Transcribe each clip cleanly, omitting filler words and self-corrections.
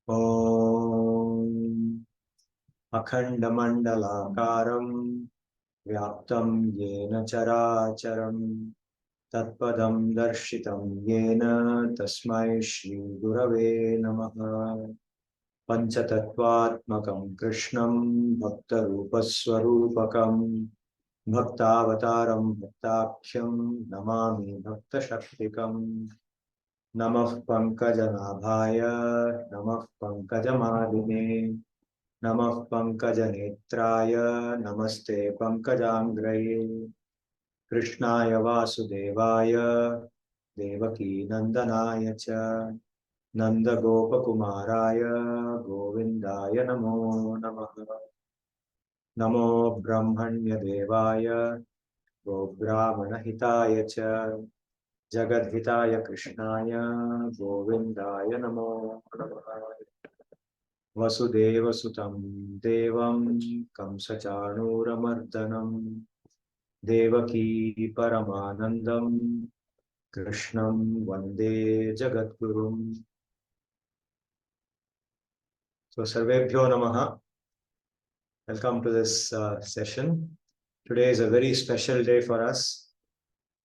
Om Akhandamandalakaram Vyaptam Yena Characharam Tatpadam Darshitam Yena Tasmai Shri Gurave Namaha Panchatattvatmakam Krishnam Bhaktarupaswarupakam Bhaktavataram Bhaktakhyan Namami Bhaktashaktikam Namah Pankajanaಭಾಯ Namah Pankajamadine Namah Pankajanetraya Namaste Pankajangraye Krishnaya Vasudevaya Devaki Nandanaya Cha Nanda Gopakumaraya Govindaya Namo Namaha Namo Brahmanya Devaya Go Brahmana Hitaya Cha Jagadhitaya Krishnaya Govindaya Namo Namaha Vasudeva Sutam Devam Kamsachanuramardanam Devaki Paramanandam Krishnam Vande Jagadgurum. So Sarvebhyo Namaha. Welcome to this session. Today is a very special day for us.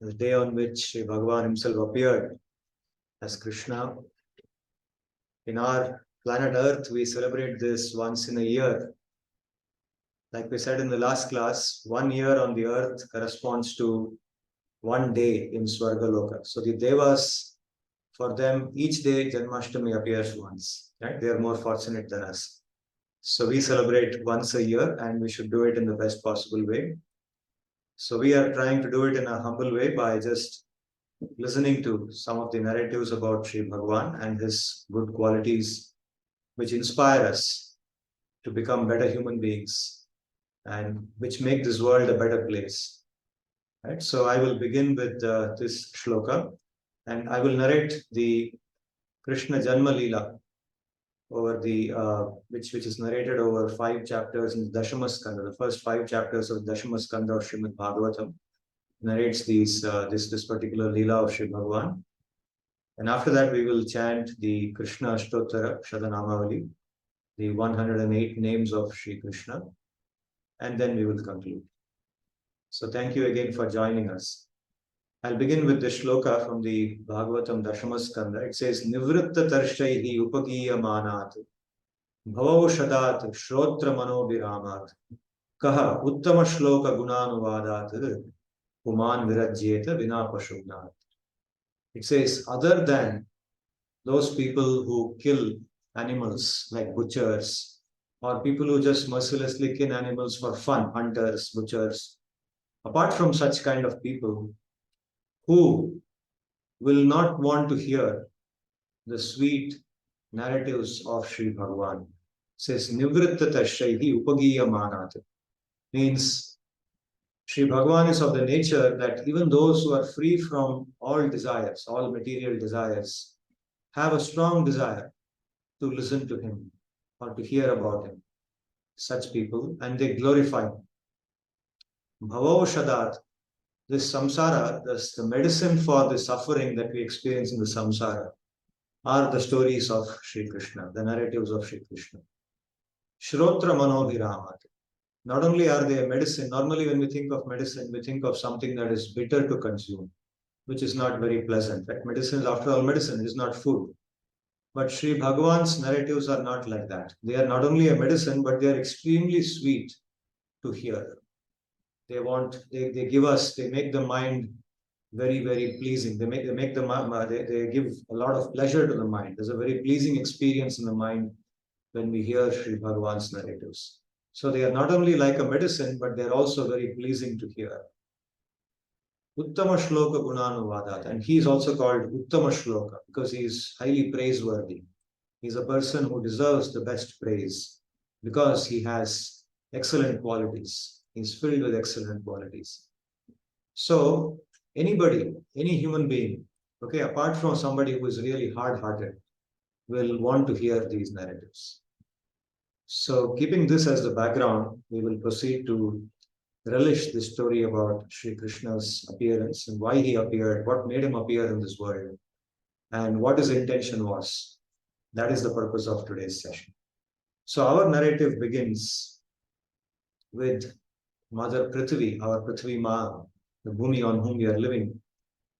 The day on which Bhagavan himself appeared as Krishna. In our planet Earth, we celebrate this once in a year. Like we said in the last class, 1 year on the earth corresponds to 1 day in Swargaloka. So the Devas, for them, each day Janmashtami appears once. Right? They are more fortunate than us. So we celebrate once a year and we should do it in the best possible way. So we are trying to do it in a humble way by just listening to some of the narratives about Sri Bhagavan and his good qualities, which inspire us to become better human beings and which make this world a better place. Right? So I will begin with this shloka and I will narrate the Krishna Janma Leela over the which is narrated over 5 chapters in Dashama Skandha. The first 5 chapters of Dashama Skandha of Srimad Bhagavatam narrates this particular Leela of Sri Bhagavan. And after that, we will chant the Krishna Ashtottara Shadanamavali, the 108 names of Sri Krishna, and then we will conclude. So thank you again for joining us. I'll begin with the shloka from the Bhagavatam Dashama Skandha. It says, Nivritta Tarshaihi Upagiya Manat Bhavav Shadat Shrotra Manobiramat Kaha Uttama Shloka Gunanuvadat Puman Virajyeta Vinapashunat. It says, other than those people who kill animals like butchers, or people who just mercilessly kill animals for fun, hunters, butchers, apart from such kind of people who will not want to hear the sweet narratives of Sri Bhagavan, says Nivritta Tashaihi Upagiya Manat, means Sri Bhagavan is of the nature that even those who are free from all desires, all material desires, have a strong desire to listen to him or to hear about him. Such people, and they glorify him. Bhavav Shadat, this samsara, the medicine for the suffering that we experience in the samsara, are the stories of Sri Krishna, the narratives of Sri Krishna. Shrotra Manobhiramat. Not only are they a medicine, normally when we think of medicine, we think of something that is bitter to consume, which is not very pleasant. Right? Medicine is, after all, medicine, it is not food. But Sri Bhagavan's narratives are not like that. They are not only a medicine, but they are extremely sweet to hear. They give us, they make the mind very, very pleasing. They give a lot of pleasure to the mind. There's a very pleasing experience in the mind when we hear Sri Bhagavan's narratives. So they are not only like a medicine, but they're also very pleasing to hear. Uttama Shloka Gunanuvadat. And he is also called Uttama Shloka because he is highly praiseworthy. He's a person who deserves the best praise because he has excellent qualities. He's filled with excellent qualities. So anybody, any human being, okay, apart from somebody who is really hard-hearted, will want to hear these narratives. So keeping this as the background, we will proceed to relish the story about Sri Krishna's appearance and why he appeared, what made him appear in this world, and what his intention was. That is the purpose of today's session. So our narrative begins with Mother Prithvi, our Prithvi Ma, the Bhumi on whom we are living.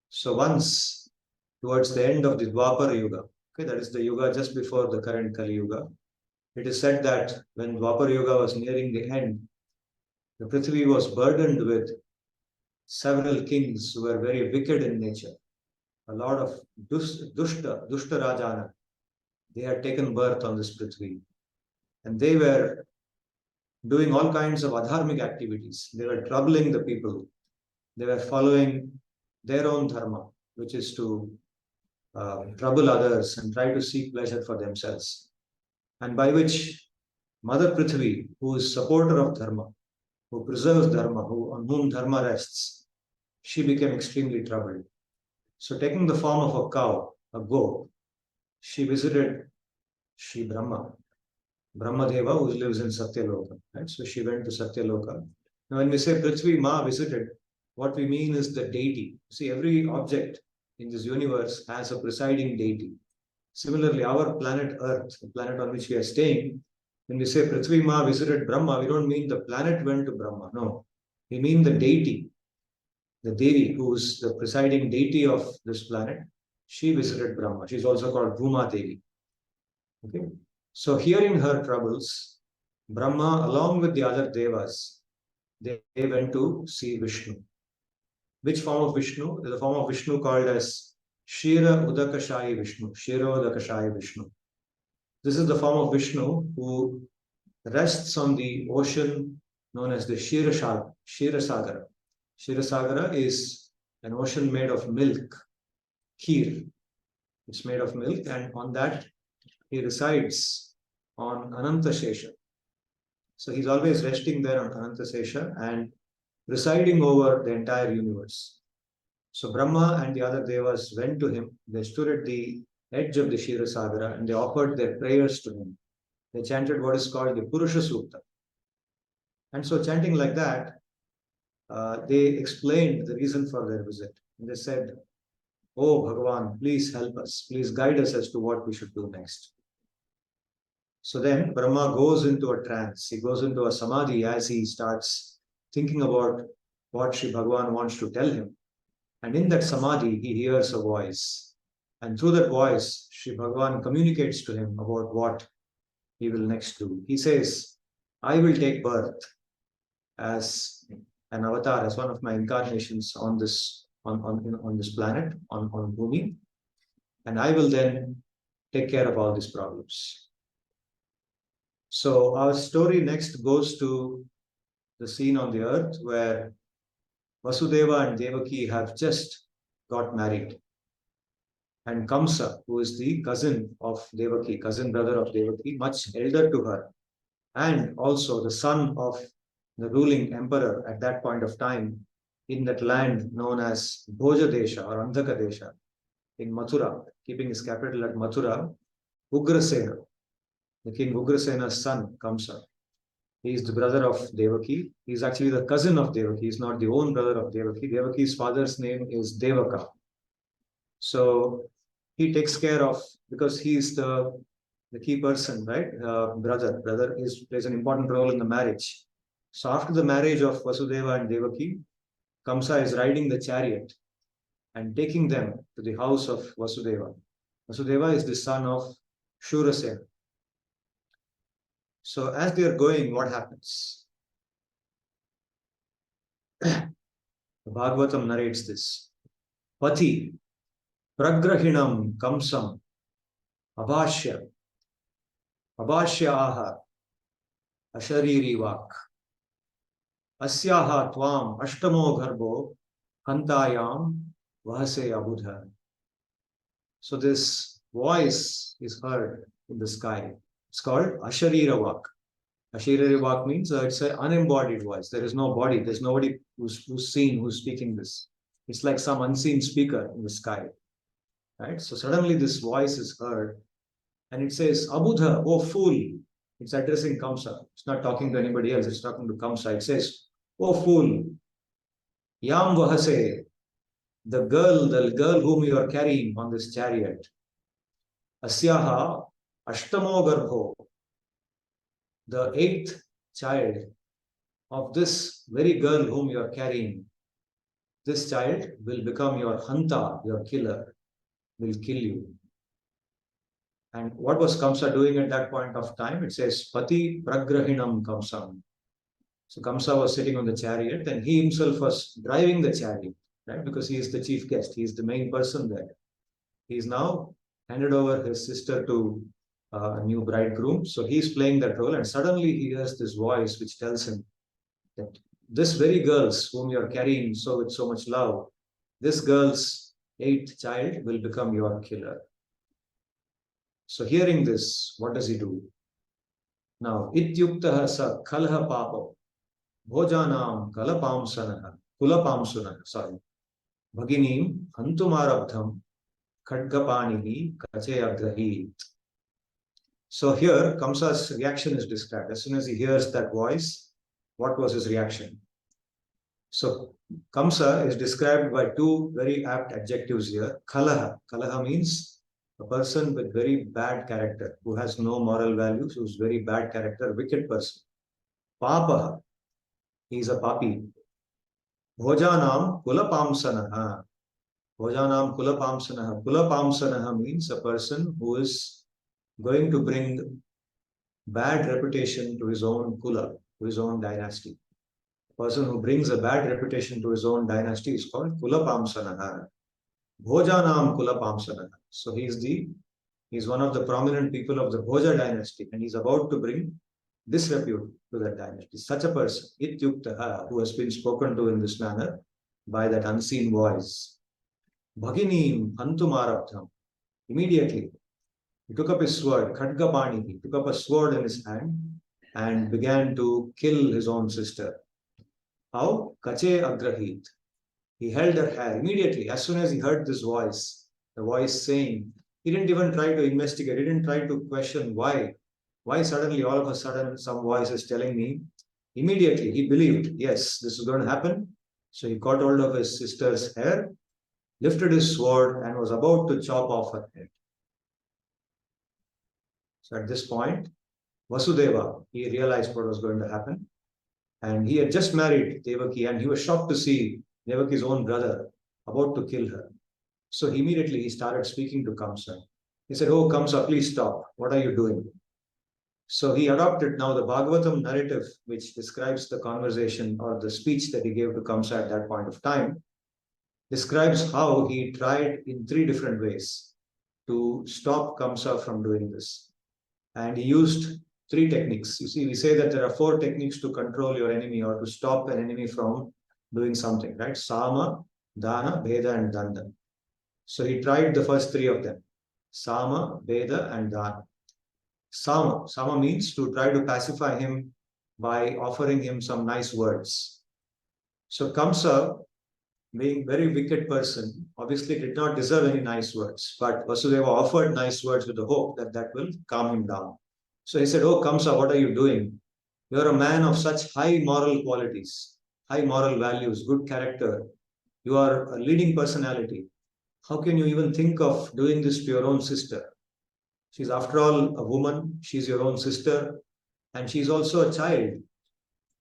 So once, towards the end of the Dwapara Yuga, okay, that is the Yuga just before the current Kali Yuga, it is said that when Dwapara Yuga was nearing the end, the Prithvi was burdened with several kings who were very wicked in nature. A lot of Dushta Rajana, they had taken birth on this Prithvi. And they were doing all kinds of adharmic activities. They were troubling the people. They were following their own dharma, which is to trouble others and try to seek pleasure for themselves. And by which Mother Prithvi, who is supporter of dharma, who preserves dharma, on whom dharma rests, she became extremely troubled. So taking the form of a cow, a goat, she visited Shri Brahma, Brahmadeva, who lives in Satyaloka. Right? So she went to Satyaloka. Now, when we say Prithvi Ma visited, what we mean is the deity. See, every object in this universe has a presiding deity. Similarly, our planet Earth, the planet on which we are staying, when we say Prithvi Ma visited Brahma, we don't mean the planet went to Brahma. No, we mean the deity, the Devi, who is the presiding deity of this planet. She visited Brahma. She's also called Bhuma Devi. Okay. So hearing her troubles, Brahma, along with the other devas, they went to see Vishnu. Which form of Vishnu? The form of Vishnu called as Shira Udakashayi Vishnu. Shira Udakashayi Vishnu. This is the form of Vishnu who rests on the ocean known as the Ksharasagara. Ksharasagara is an ocean made of milk, kheer. It's made of milk, and on that he resides on Anantashesha. So he's always resting there on Anantashesha and residing over the entire universe. So Brahma and the other devas went to him. They stood at the edge of the Ksharasagara and they offered their prayers to him. They chanted what is called the Purusha Sukta. And so chanting like that, they explained the reason for their visit. And they said, "Oh Bhagavan, please help us. Please guide us as to what we should do next." So then Brahma goes into a trance. He goes into a samadhi as he starts thinking about what Sri Bhagavan wants to tell him. And in that samadhi, he hears a voice. And through that voice, Sri Bhagavan communicates to him about what he will next do. He says, "I will take birth as an avatar, as one of my incarnations on this planet, on Bhumi, and I will then take care of all these problems." So our story next goes to the scene on the earth where Vasudeva and Devaki have just got married. And Kamsa, who is the cousin of Devaki, cousin brother of Devaki, much elder to her, and also the son of the ruling emperor at that point of time in that land known as Bhoja Desha or Andhaka Desha in Mathura, keeping his capital at Mathura, Ugrasena, the king Ugrasena's son, Kamsa. He is the brother of Devaki. He is actually the cousin of Devaki. He is not the own brother of Devaki. Devaki's father's name is Devaka. So he takes care of, because he is the key person, right? Brother plays an important role in the marriage. So after the marriage of Vasudeva and Devaki, Kamsa is riding the chariot and taking them to the house of Vasudeva. Vasudeva is the son of Shurasena. So as they are going, what happens? The Bhagavatam narrates this. Pati pragrahinam kamsam abhashya aha ashariri vak asyaha tvam ashtamo gharbo kantayam vahase abudha. So this voice is heard in the sky. It's called Asharira Vak. Asharira Vak means it's an unembodied voice. There is no body. There's nobody who's seen, who's speaking this. It's like some unseen speaker in the sky. Right? So suddenly this voice is heard and it says, "Abudha, oh fool." It's addressing Kamsa. It's not talking to anybody else. It's talking to Kamsa. It says, "Oh fool, Yam Vahase, the girl whom you are carrying on this chariot, Asyaha, Ashtamo Garbho, the eighth child of this very girl whom you are carrying, this child will become your hanta, your killer, will kill you. And what was Kamsa doing at that point of time? It says, Pati Pragrahinam Kamsam. So Kamsa was sitting on the chariot and he himself was driving the chariot, right? Because he is the chief guest, he is the main person there. He is now handed over his sister to a new bridegroom. So he's playing that role, and suddenly he hears this voice which tells him that this very girl's whom you are carrying so with so much love, this girl's eighth child will become your killer. So hearing this, what does he do? Now, ityuktaha sa kalaha papo bhojanam kulapamsunah, sorry, bhaginim hantumarabdham khadgapanihi kache agrahit. So here, Kamsa's reaction is described. As soon as he hears that voice, what was his reaction? So Kamsa is described by two very apt adjectives here. Kalaha. Kalaha means a person with very bad character, who has no moral values, who's very bad character, wicked person. Papaha. He is a papi. Bhojanam kulapamsanaha. Bhojanam kulapamsanaha. Kulapamsanaha means a person who is going to bring bad reputation to his own kula, to his own dynasty. A person who brings a bad reputation to his own dynasty is called kulapamsanaha. Bhojanam kulapamsanaha. So he's one of the prominent people of the Bhoja dynasty, and he's about to bring disrepute to that dynasty. Such a person, ityuktaha, who has been spoken to in this manner by that unseen voice. Bhaginim hantumarabdham. Immediately, he took up his sword, khadgapani, he took up a sword in his hand and began to kill his own sister. How? Kache agrahit. He held her hair immediately. As soon as he heard this voice, the voice saying, he didn't even try to investigate, he didn't try to question why. Why suddenly, all of a sudden, some voice is telling me? Immediately, he believed, yes, this is going to happen. So he caught hold of his sister's hair, lifted his sword, and was about to chop off her head. So at this point, Vasudeva, he realized what was going to happen. And he had just married Devaki, and he was shocked to see Devaki's own brother about to kill her. So immediately he started speaking to Kamsa. He said, "Oh, Kamsa, please stop. What are you doing?" So he adopted now the Bhagavatam narrative, which describes the conversation or the speech that he gave to Kamsa at that point of time, describes how he tried in three different ways to stop Kamsa from doing this. And he used three techniques. You see, we say that there are four techniques to control your enemy or to stop an enemy from doing something, right? Sama, Dana, Veda, and Danda. So he tried the first three of them. Sama, Veda, and Dana. Sama means to try to pacify him by offering him some nice words. So Kamsa, being very wicked person, obviously did not deserve any nice words, but Vasudeva offered nice words with the hope that that will calm him down. So he said, "Oh, Kamsa, what are you doing? You're a man of such high moral qualities, high moral values, good character. You are a leading personality. How can you even think of doing this to your own sister? She's after all a woman, she's your own sister, and she's also a child.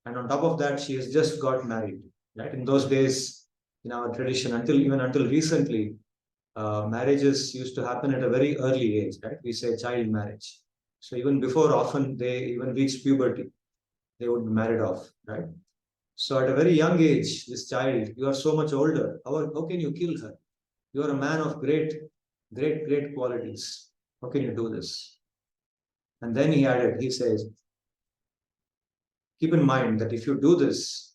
And on top of that, she has just got married, right? In those days, in our tradition, until recently, marriages used to happen at a very early age, right? We say child marriage. So even before often they even reach puberty, they would be married off, right? So at a very young age, this child, you are so much older. How can you kill her? You are a man of great qualities. How can you do this? And then he added, he says, keep in mind that if you do this,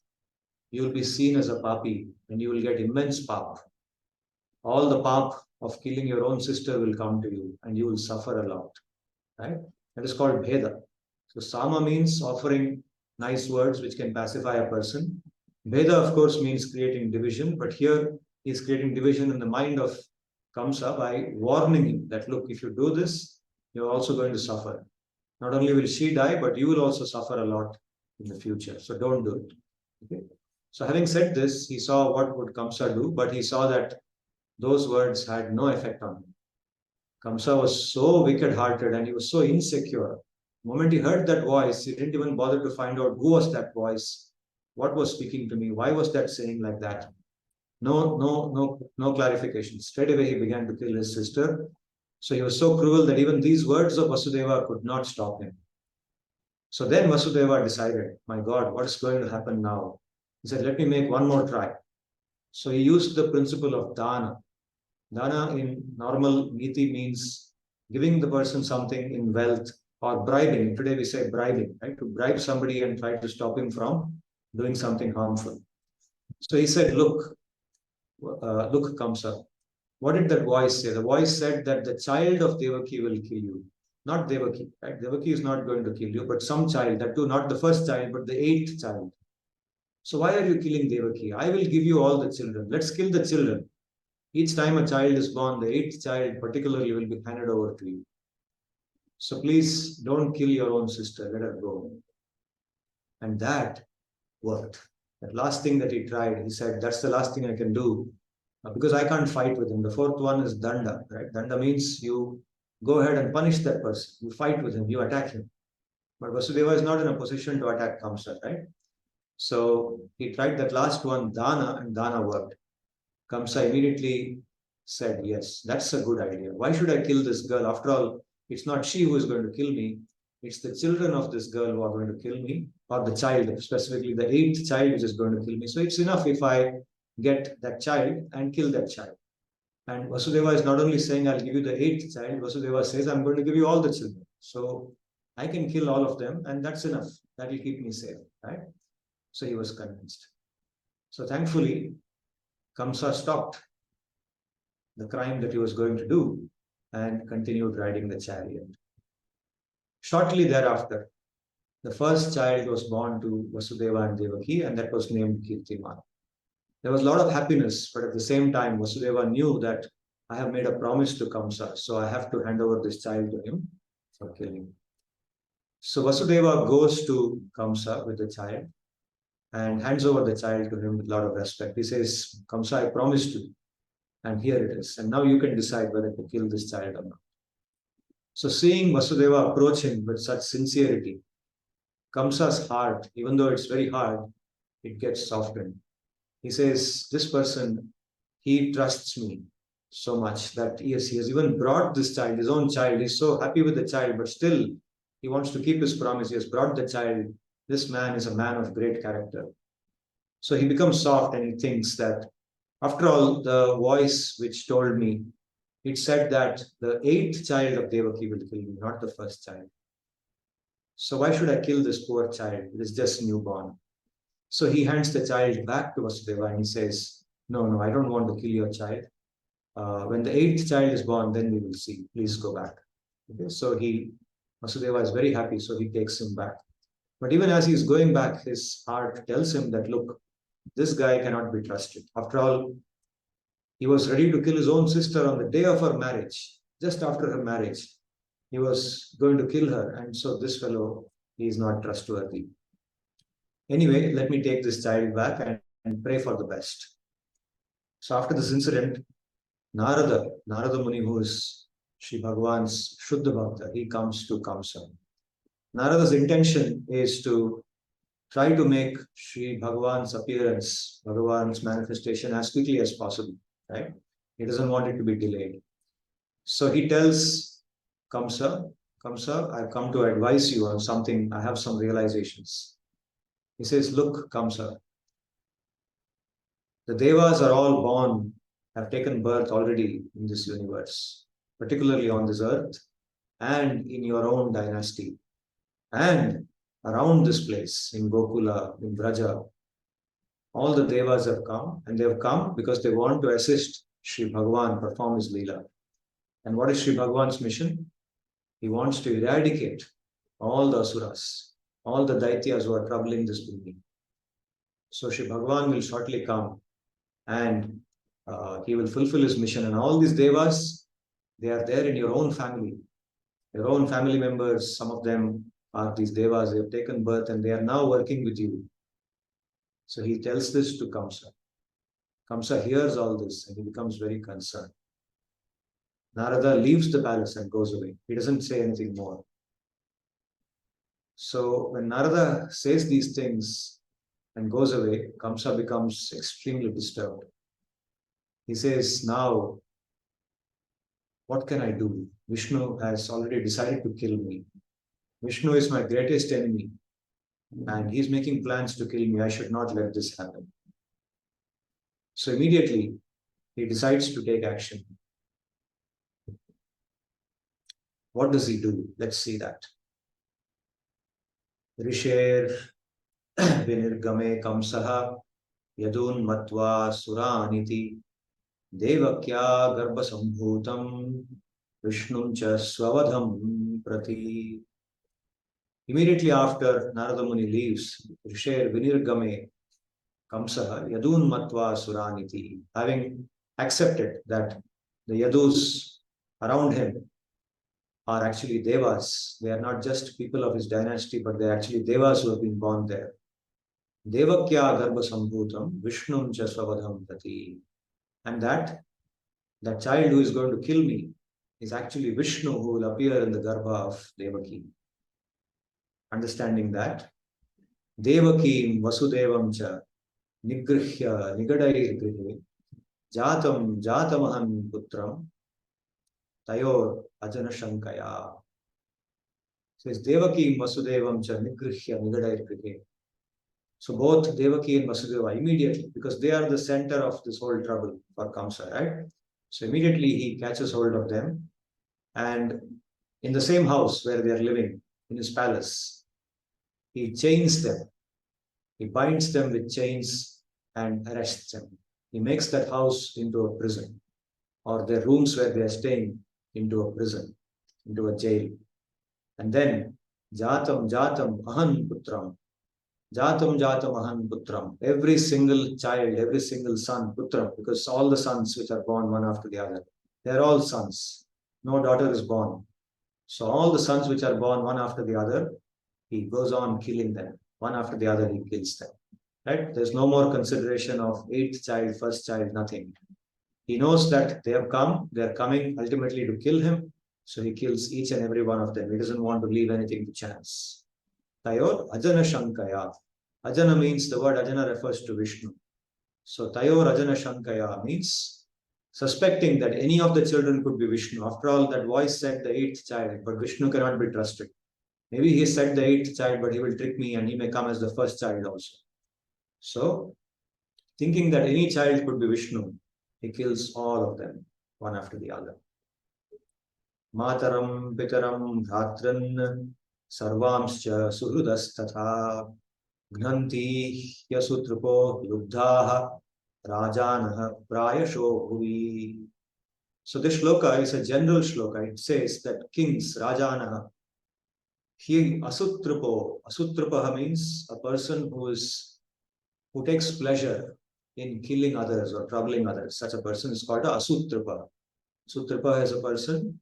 you will be seen as a papi and you will get immense pap. All the pap of killing your own sister will come to you and you will suffer a lot, right? That is called Bheda. So Sama means offering nice words which can pacify a person. Bheda, of course, means creating division, but here he is creating division in the mind of Kamsa by warning him that, look, if you do this, you're also going to suffer. Not only will she die, but you will also suffer a lot in the future. So don't do it. Okay. So having said this, he saw what would Kamsa do, but he saw that those words had no effect on him. Kamsa was so wicked-hearted and he was so insecure. The moment he heard that voice, he didn't even bother to find out who was that voice, what was speaking to me, why was that saying like that. No clarification. Straight away he began to kill his sister. So he was so cruel that even these words of Vasudeva could not stop him. So then Vasudeva decided, my God, what's going to happen now? He said, let me make one more try. So he used the principle of dana. Dana in normal niti means giving the person something in wealth or bribing. Today we say bribing, right? To bribe somebody and try to stop him from doing something harmful. So he said, look, Kamsa, what did that voice say? The voice said that the child of Devaki will kill you, not Devaki, right? Devaki is not going to kill you, but some child, that too, not the first child, but the eighth child. So why are you killing Devaki? I will give you all the children. Let's kill the children. Each time a child is born, the eighth child particularly will be handed over to you. So please don't kill your own sister. Let her go. And that worked. That last thing that he tried, he said, that's the last thing I can do because I can't fight with him. The fourth one is danda, right? Danda means you go ahead and punish that person. You fight with him, you attack him. But Vasudeva is not in a position to attack Kamsa, right? So he tried that last one, dana, and dana worked. Kamsa immediately said, yes, that's a good idea. Why should I kill this girl? After all, it's not she who is going to kill me. It's the children of this girl who are going to kill me, or the child, specifically the eighth child which is going to kill me. So it's enough if I get that child and kill that child. And Vasudeva is not only saying, I'll give you the eighth child, Vasudeva says, I'm going to give you all the children. So I can kill all of them, and that's enough. That will keep me safe, right? So he was convinced. So thankfully, Kamsa stopped the crime that he was going to do and continued riding the chariot. Shortly thereafter, the first child was born to Vasudeva and Devaki, and that was named Kirtiman. There was a lot of happiness, but at the same time, Vasudeva knew that I have made a promise to Kamsa, so I have to hand over this child to him for killing. So Vasudeva goes to Kamsa with the child and hands over the child to him with a lot of respect. He says, Kamsa, I promised you, and here it is. And now you can decide whether to kill this child or not. So seeing Vasudeva approach him with such sincerity, Kamsa's heart, even though it's very hard, it gets softened. He says, this person, he trusts me so much that yes, he has even brought this child, his own child. He's so happy with the child, but still he wants to keep his promise. He has brought the child. This man is a man of great character. So he becomes soft and he thinks that after all, the voice which told me, it said that the eighth child of Devaki will kill me, not the first child. So why should I kill this poor child? It is just newborn. So he hands the child back to Vasudeva and he says, no, I don't want to kill your child. When the eighth child is born, then we will see. Please go back. Okay, so Vasudeva is very happy, so he takes him back. But even as he's going back, his heart tells him that, look, this guy cannot be trusted. After all, he was ready to kill his own sister on the day of her marriage, just after her marriage. He was going to kill her, and so this fellow, he is not trustworthy. Anyway, let me take this child back and pray for the best. So after this incident, Narada Muni, who is Sri Bhagavan's Shuddha Bhakta, he comes to Kamsa. Narada's intention is to try to make Sri Bhagavan's appearance, Bhagavan's manifestation as quickly as possible, right? He doesn't want it to be delayed. So he tells Kamsa, I've come to advise you on something. I have some realizations. He says, look, Kamsa, the Devas are all born, have taken birth already in this universe, particularly on this earth and in your own dynasty and around this place in Gokula, in Braja. All the Devas have come, and they have come because they want to assist Sri Bhagavan perform his Leela. And what is Sri Bhagavan's mission? He wants to eradicate all the asuras, all the daityas who are troubling this bhumi. So Sri Bhagavan will shortly come and he will fulfill his mission. And all these devas, they are there in your own family. Your own family members, some of them are these devas, they have taken birth and they are now working with you. So he tells this to Kamsa. Kamsa hears all this and he becomes very concerned. Narada leaves the palace and goes away. He doesn't say anything more. So when Narada says these things and goes away, Kamsa becomes extremely disturbed. He says, now, what can I do? Vishnu has already decided to kill me. Vishnu is my greatest enemy, and he's making plans to kill me. I should not let this happen. So immediately, he decides to take action. What does he do? Let's see that. Risher vinirgame kamsaha yadun matva suraniti devakya garbha sambhutam vishnum cha swavadham prati. Immediately after Narada Muni leaves, Risher vinirgame kamsaha yadun matva suraniti, having accepted that the yadus around him are actually devas. They are not just people of his dynasty, but they are actually devas who have been born there. Devakya garbha sambhutam vishnum cha svavadham prati. And that child who is going to kill me is actually Vishnu, who will appear in the garbha of Devaki. Understanding that, Devakim vasudevam cha nigrihya nigadair grihe jatam jatamahan putram tayor ajana shankaya. Says Devaki Vasudevam cha nigrihya nigadair grihe. So both Devaki and Vasudeva immediately, because they are the center of this whole trouble for Kamsa, right? So immediately he catches hold of them, and in the same house where they are living, in his palace, he chains them. He binds them with chains and arrests them. He makes that house into a prison, or their rooms where they are staying into a prison, into a jail. And then Jatam Jatam Ahan Putram. Jatam Jatam Ahan Putram. Every single child, every single son, Putram, because all the sons which are born one after the other, they are all sons. No daughter is born. So all the sons which are born one after the other, he goes on killing them. One after the other, he kills them. Right? There's no more consideration of eighth child, first child, nothing. He knows that they have come, they are coming ultimately to kill him. So he kills each and every one of them. He doesn't want to leave anything to chance. Tayor Ajana Shankaya. Ajana means, the word Ajana refers to Vishnu. So Tayor Ajana Shankaya means suspecting that any of the children could be Vishnu. After all, that voice said the eighth child, but Vishnu cannot be trusted. Maybe he said the eighth child, but he will trick me and he may come as the first child also. So, thinking that any child could be Vishnu, he kills all of them, one after the other. Mataram pitaram bhratran sarvamscha suhrudastatha gnanti yasutrupo lubdhaha rajanaha prayasho bhuvi. So this shloka is a general shloka. It says that kings, rajanaha, he asutrupaha means a person who takes pleasure in killing others or troubling others. Such a person is called a asutrupa. Sutrupa is a person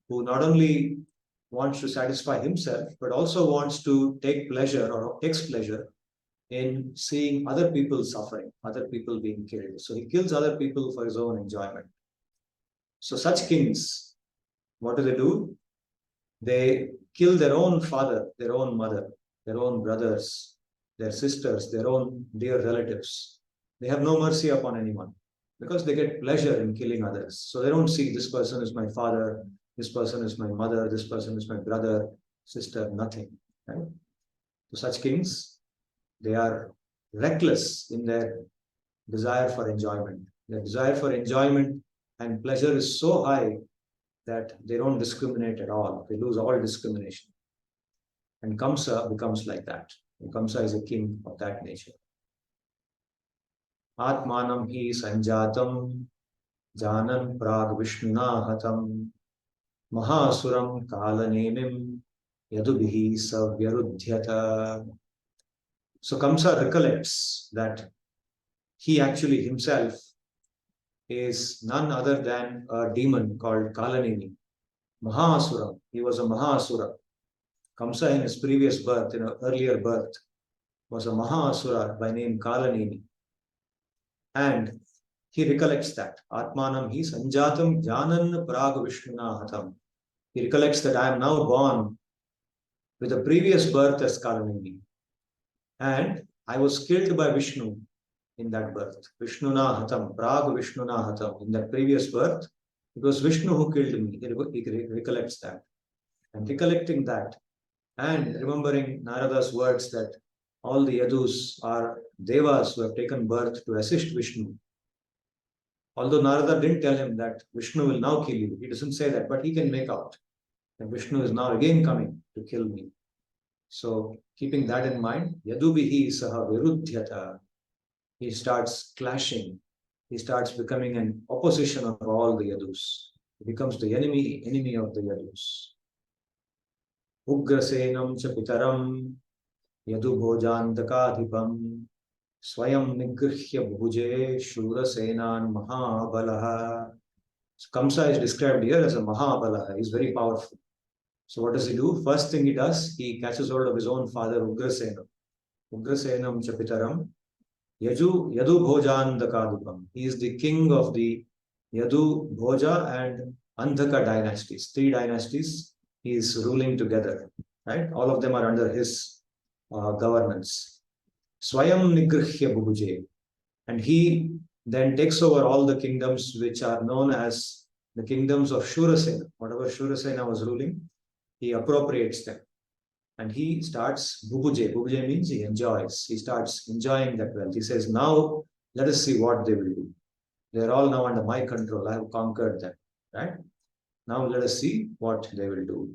who not only wants to satisfy himself, but also wants to take pleasure or takes pleasure in seeing other people suffering, other people being killed. So he kills other people for his own enjoyment. So such kings, what do? They kill their own father, their own mother, their own brothers, their sisters, their own dear relatives. They have no mercy upon anyone because they get pleasure in killing others. So they don't see this person is my father, this person is my mother, this person is my brother, sister, nothing. Right? So such kings, they are reckless in their desire for enjoyment. Their desire for enjoyment and pleasure is so high that they don't discriminate at all. They lose all discrimination. And Kamsa becomes like that. And Kamsa is a king of that nature. Atmanam hi sanjatam janan prag vishnuna hatam mahasuram kalanemim yadubihi savyarudhyata. So Kamsa recollects that he actually himself is none other than a demon called Kalaneni. Mahasura. He was a Mahasura. Kamsa in his previous birth, in an earlier birth, was a Mahasura by name Kalaneni. And he recollects that. Atmanam hi sanjatam jnanan prag vishnuna hatam. He recollects that I am now born with a previous birth as Kalanini. And I was killed by Vishnu in that birth. Vishnuna hatam, prag vishnuna hatam. In that previous birth, it was Vishnu who killed me. He recollects that. And recollecting that, and remembering Narada's words that all the Yadus are devas who have taken birth to assist Vishnu. Although Narada didn't tell him that Vishnu will now kill you, he doesn't say that, but he can make out that Vishnu is now again coming to kill me. So, keeping that in mind, Yadubihi saha virudhyata. He starts clashing. He starts becoming an opposition of all the Yadus. He becomes the enemy of the Yadus. Ugrasenam cha pitaram yadu bhojandakadhipam swayam nigrihya bhuje shurasenan mahabalaha. So Kamsa is described here as a mahabalaha. He's very powerful. So what does he do? First thing he does, he catches hold of his own father, Ugrasenam. Ugrasenam cha pitaram yadu bhojandakadhipam. He is the king of the Yadu, Bhoja and Andhaka dynasties. 3 dynasties he is ruling together, right? All of them are under his governance. Swayam Nigrihya Bhubuje. And he then takes over all the kingdoms which are known as the kingdoms of Shurasena. Whatever Shurasena was ruling, he appropriates them. And he starts Bhubuje. Bhubuje means he enjoys. He starts enjoying that wealth. He says, now let us see what they will do. They are all now under my control. I have conquered them, right? Now let us see what they will do.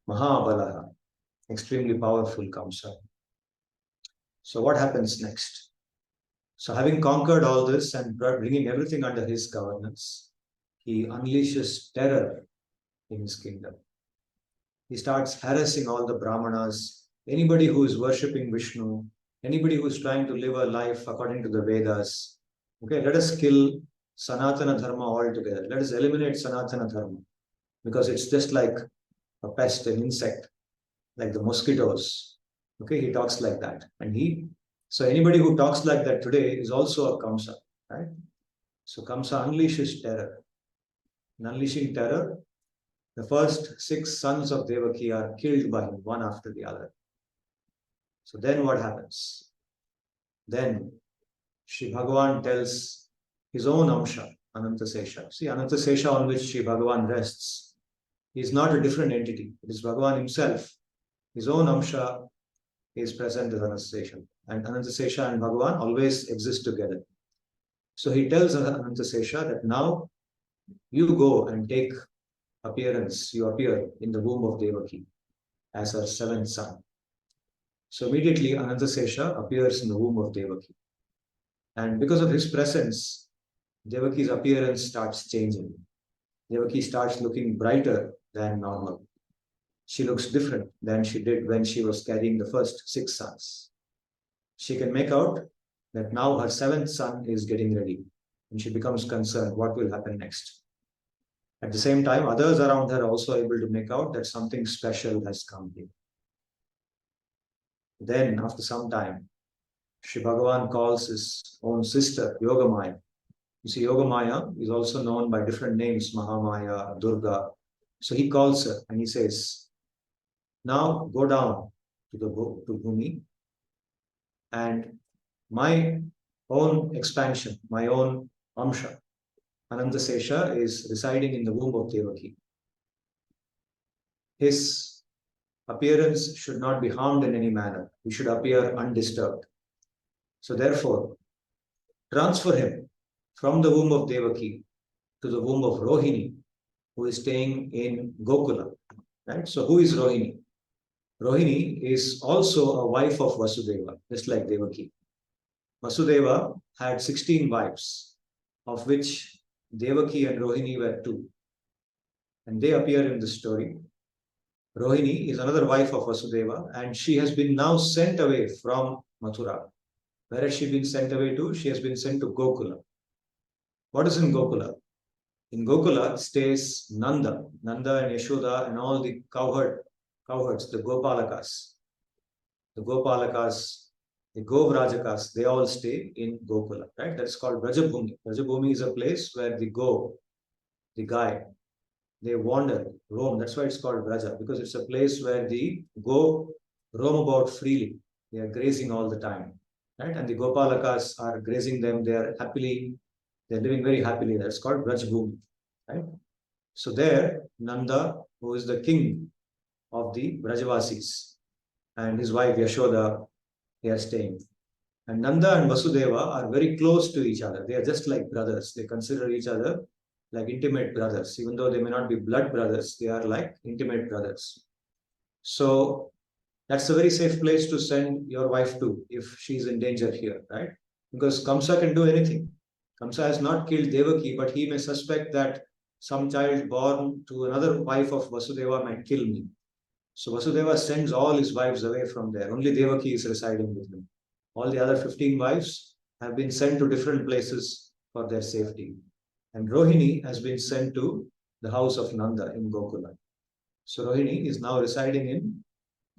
Mahabalaha, extremely powerful Kamsa. So what happens next? So having conquered all this and bringing everything under his governance, he unleashes terror in his kingdom. He starts harassing all the Brahmanas, anybody who is worshipping Vishnu, anybody who is trying to live a life according to the Vedas. Okay, let us kill Sanatana Dharma altogether. Let us eliminate Sanatana Dharma because it's just like a pest, an insect, like the mosquitoes. Okay, he talks like that. So anybody who talks like that today is also a Kamsa, right? So Kamsa unleashes terror. In unleashing terror, the first 6 sons of Devaki are killed by him, one after the other. So then what happens? Then Shri Bhagavan tells his own Amsha, Anantasesha. See, Anantasesha on which Shri Bhagavan rests, he is not a different entity. It is Bhagavan himself. His own Amsha is present as Anantasesha. And Anantasesha and Bhagavan always exist together. So he tells Anantasesha that now you go and take appearance. You appear in the womb of Devaki as her 7th son. So immediately Anantasesha appears in the womb of Devaki. And because of his presence, Devaki's appearance starts changing. Devaki starts looking brighter than normal. She looks different than she did when she was carrying the first 6 sons. She can make out that now her 7th son is getting ready, and she becomes concerned what will happen next. At the same time, others around her are also able to make out that something special has come here. Then, after some time, Shri Bhagavan calls his own sister, Yogamaya. You see, Yogamaya is also known by different names, Mahamaya, Durga. So he calls her and he says, now go down to Bhumi, and my own expansion, my own Amsha, Anantasesha, is residing in the womb of Devaki. His appearance should not be harmed in any manner. He should appear undisturbed. So therefore, transfer him from the womb of Devaki to the womb of Rohini, who is staying in Gokula. Right? So who is Rohini? Rohini is also a wife of Vasudeva, just like Devaki. Vasudeva had 16 wives, of which Devaki and Rohini were 2. And they appear in the story. Rohini is another wife of Vasudeva, and she has been now sent away from Mathura. Where has she been sent away to? She has been sent to Gokula. What is in Gokula? In Gokula stays Nanda and Yashoda and all the cowherds, the Gopalakas. The Gopalakas the Govrajakas, they all stay in Gokula, right? That's called Brajabhumi. Brajabhumi is a place where the guy, they wander, roam. That's why it's called Braja, because it's a place where the go roam about freely. They are grazing all the time, right? And the Gopalakas are grazing them. They are happily, they're living very happily. That's called Brajabhumi, right? So there, Nanda, who is the king of the Brajavasis, and his wife Yashoda, they are staying. And Nanda and Vasudeva are very close to each other. They are just like brothers. They consider each other like intimate brothers. Even though they may not be blood brothers, they are like intimate brothers. So that's a very safe place to send your wife to if she's in danger here, right? Because Kamsa can do anything. Kamsa has not killed Devaki, but he may suspect that some child born to another wife of Vasudeva might kill me. So Vasudeva sends all his wives away from there. Only Devaki is residing with him. All the other 15 wives have been sent to different places for their safety. And Rohini has been sent to the house of Nanda in Gokula. So Rohini is now residing in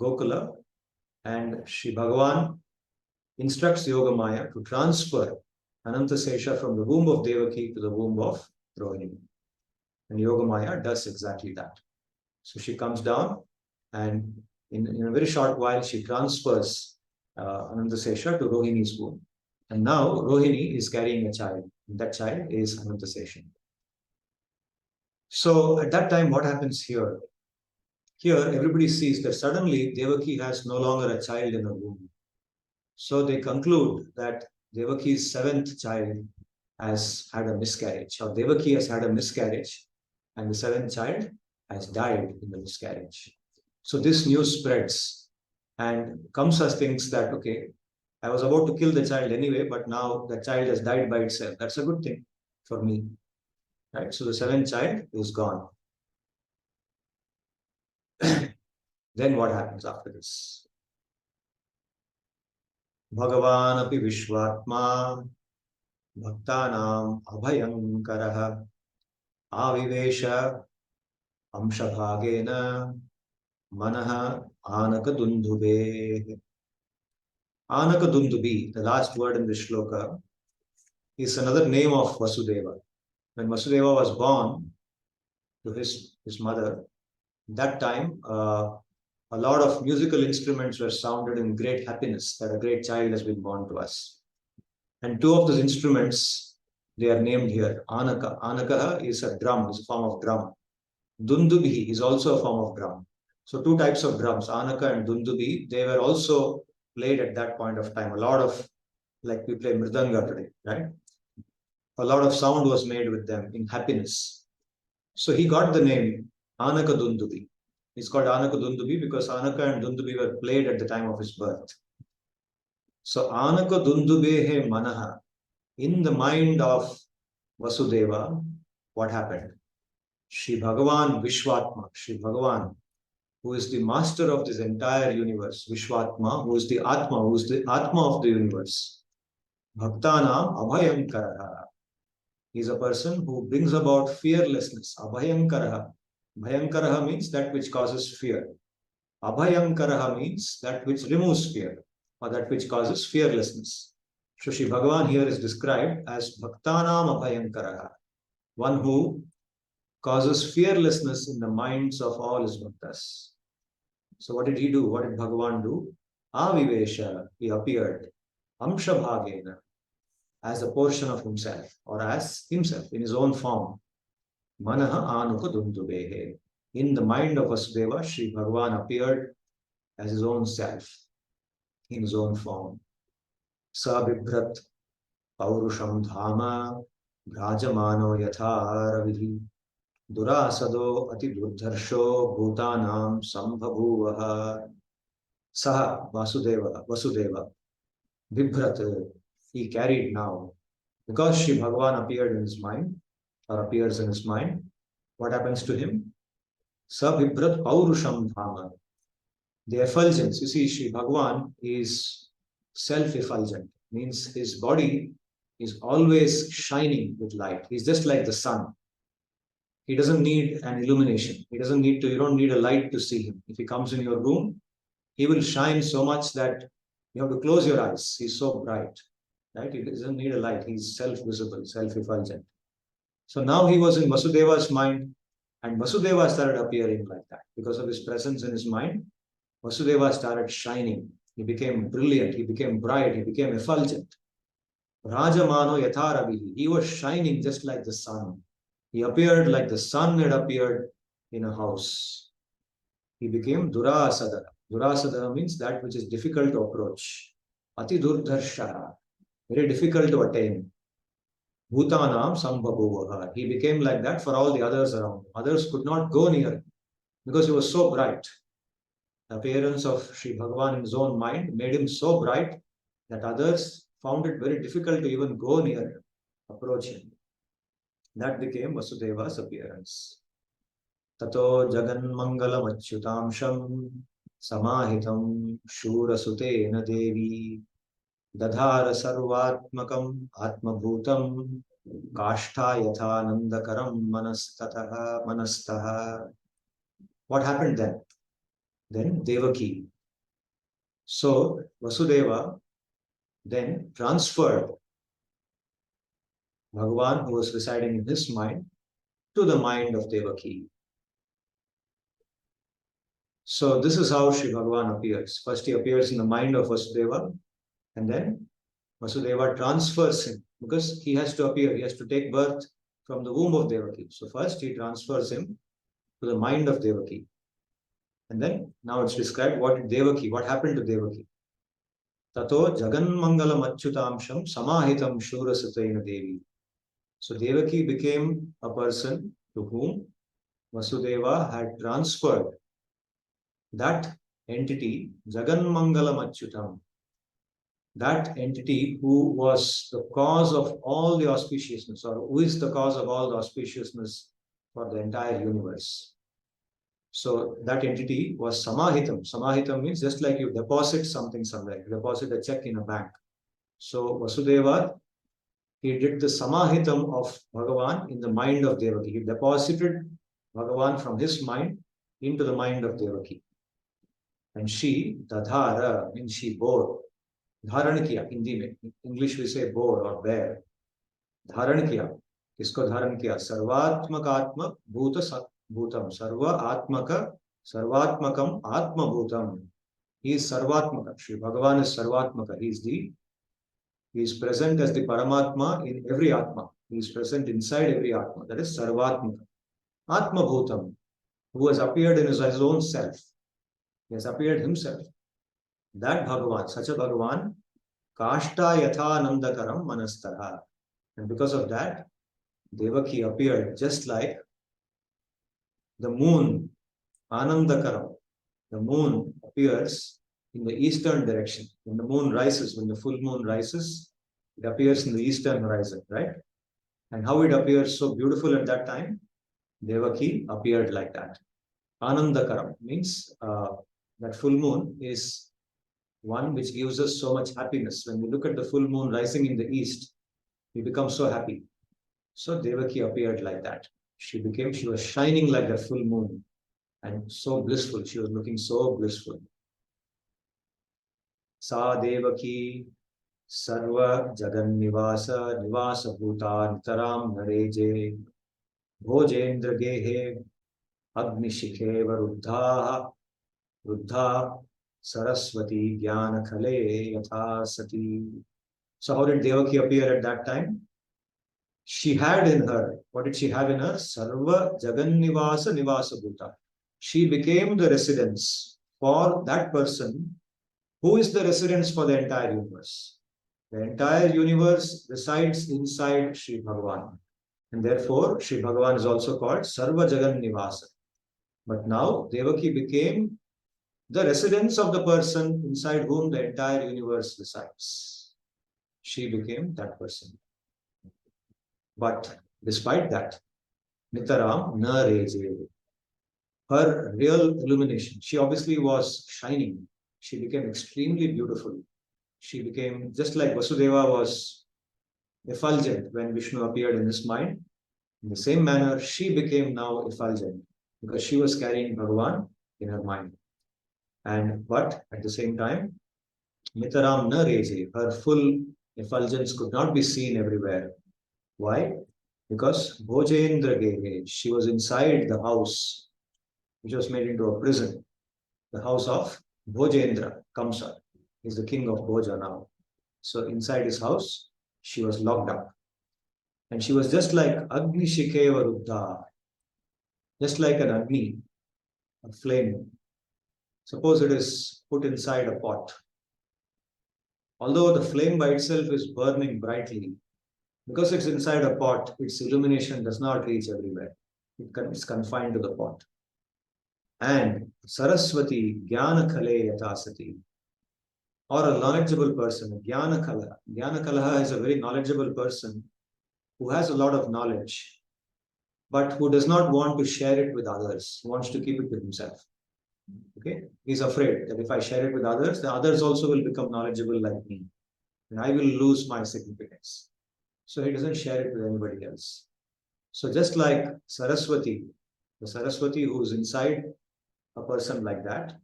Gokula, and Shri Bhagavan instructs Yogamaya to transfer Anantasesha from the womb of Devaki to the womb of Rohini. And Yogamaya does exactly that. So she comes down, and in a very short while, she transfers Anantasesha to Rohini's womb. And now Rohini is carrying a child. That child is Anantasesha. So at that time, what happens here? Here, everybody sees that suddenly Devaki has no longer a child in her womb. So they conclude that Devaki's seventh child has had a miscarriage, or Devaki has had a miscarriage, and the seventh child has died in the miscarriage. So this news spreads, and Kamsa thinks that, okay, I was about to kill the child anyway, but now the child has died by itself. That's a good thing for me, right? So the seventh child is gone. Then what happens after this? Bhagavan api vishvatma bhaktanam abhayankaraha avivesha amshabhagena manaha anakadundube. Anakadundubi, the last word in this shloka, is another name of Vasudeva. When Vasudeva was born to his mother, that time a lot of musical instruments were sounded in great happiness that a great child has been born to us. And two of those instruments, they are named here. Anaka. Anaka is a drum, is a form of drum. Dundubi is also a form of drum. So two types of drums, Anaka and Dundubi, they were also played at that point of time. A lot of, like we play Mridanga today, right? A lot of sound was made with them in happiness. So he got the name Anaka Dundubi. He's called Anaka Dundubi because Anaka and Dundubi were played at the time of his birth. So Anaka Dundubehe Manaha, in the mind of Vasudeva, what happened? Shri Bhagavan Vishwatma, Shri Bhagavan, who is the master of this entire universe, Vishwatma, who is the Atma of the universe. Bhaktana Abhayankaraha. He is a person who brings about fearlessness. Abhayankaraha. Bhayankaraha means that which causes fear. Abhayankaraha means that which removes fear, or that which causes fearlessness. So Shri Bhagavan here is described as Bhaktanam Abhayankaraha, one who causes fearlessness in the minds of all his bhaktas. So what did he do? What did Bhagavan do? Avivesha, he appeared, Amshabhagena, as a portion of himself, or as himself, in his own form. Manaha Anuka Dundubehe. In the mind of Vasudeva, Shri Bhagavan appeared as his own self, in his own form. Sa Bibhrat Paurusham Dhama Bhrajamano Yatha Ravihi Durasado Ati Durdharsho Bhutanam Sambhavuvaha. Saha Vasudeva Bibhrat, he carried now. Because Shri Bhagavan appeared in his mind, or appears in his mind, what happens to him? Sa Bibhrat Paurusham Dhama. The effulgence, you see, Shri Bhagavan is self-effulgent, means his body is always shining with light. He's just like the sun. He doesn't need an illumination. You don't need a light to see him. If he comes in your room, he will shine so much that You have to close your eyes. He's so bright, right? He doesn't need a light. He's self-visible, self-effulgent. So now he was in Vasudeva's mind, and Vasudeva started appearing like that. Because of his presence in his mind, Vasudeva started shining. He became brilliant. He became bright. He became effulgent. Rajamano yatharavihi. He was shining just like the sun. He appeared like the sun had appeared in a house. He became Durasadara. Durasadara means that which is difficult to approach. Ati durdharshara. Very difficult to attain. Bhutanam sambhabuvaha. He became like that for all the others around him. Others could not go near him because he was so bright. The appearance of Sri Bhagavan in his own mind made him so bright that others found it very difficult to even go near him, approach him. That became Vasudeva's appearance. Tato jaganmangalam achyutamsham samahitam shurasutena devi dadhara sarvatmakam atmabhutam kashta yathanandakaram manastaha. What happened then? Then Devaki. So Vasudeva then transferred Bhagavan, who was residing in his mind, to the mind of Devaki. So this is how Sri Bhagavan appears. First he appears in the mind of Vasudeva, and then Vasudeva transfers him, because he has to appear, he has to take birth from the womb of Devaki. So first he transfers him to the mind of Devaki. And then now it's described what happened to Devaki. Tato jaganmangalam achyutamsham samahitam shurasatena devi. So Devaki became a person to whom Vasudeva had transferred that entity, Jaganmangalam Achyutam, that entity who was the cause of all the auspiciousness, or who is the cause of all the auspiciousness for the entire universe. So that entity was Samahitam. Samahitam means just like you deposit something somewhere, you deposit a check in a bank. So Vasudeva, he did the Samahitam of Bhagavan in the mind of Devaki. He deposited Bhagavan from his mind into the mind of Devaki. And she, Dadhara, means she bore. Dharan kiya, Hindi mein. English we say bore or bear. Dharan kiya. Kisko dharan kiya? Sarvatmakatma bhuta bhutam. Sarva atmaka, sarvatmakam atma bhutam. He is sarvatmaka. Shri Bhagavan is sarvatmaka. He is present as the Paramatma in every Atma. He is present inside every Atma. That is sarvatmaka. Atma bhutam, who has appeared in his own self. He has appeared himself. That Bhagavan, such a Bhagavan, kashta yathanandakaram manastara. And because of that, Devaki appeared just like the moon, anandakaram. The moon appears in the eastern direction. When the moon rises, when the full moon rises, it appears in the eastern horizon, right? And how it appears so beautiful at that time, Devaki appeared like that. Anandakaram means that full moon is one which gives us so much happiness. When we look at the full moon rising in the east, we become so happy. So Devaki appeared like that. She was shining like the full moon and so blissful. She was looking so blissful. Sa Devaki sarva jagan nivasa bhuta nitaram nareje bhojendra gehe agnishikhe ruddha Saraswati Jnana Khale Yatha Sati. So how did Devaki appear at that time? She had in her, what did she have in her? Sarva Jagannivasa Nivasa Bhuta. She became the residence for that person who is the residence for the entire universe. The entire universe resides inside Sri Bhagavan. And therefore, Sri Bhagavan is also called Sarva Jagannivasa. But now Devaki became the residence of the person inside whom the entire universe resides. She became that person. But despite that, Nitaram na reje. Her real illumination, she obviously was shining. She became extremely beautiful. She became just like Vasudeva was effulgent when Vishnu appeared in his mind. In the same manner, she became now effulgent because she was carrying Bhagavan in her mind. But at the same time, Mitaram na reje. Her full effulgence could not be seen everywhere. Why? Because Bhojendra Gehe, she was inside the house, which was made into a prison. The house of Bhojendra, Kamsa. He's the king of Bhoja now. So inside his house, she was locked up. And she was just like Agni Shikeva Ruddha, just like an Agni, a flame. Suppose it is put inside a pot. Although the flame by itself is burning brightly, because it's inside a pot, its illumination does not reach everywhere. It's confined to the pot. And Saraswati Jnana Kale Yatasati, or a knowledgeable person, Jnana Kala. Jnana Kala is a very knowledgeable person who has a lot of knowledge, but who does not want to share it with others, wants to keep it with himself. Okay, he's afraid that if I share it with others, the others also will become knowledgeable like me, and I will lose my significance. So he doesn't share it with anybody else. So just like Saraswati, the Saraswati who is inside a person like that,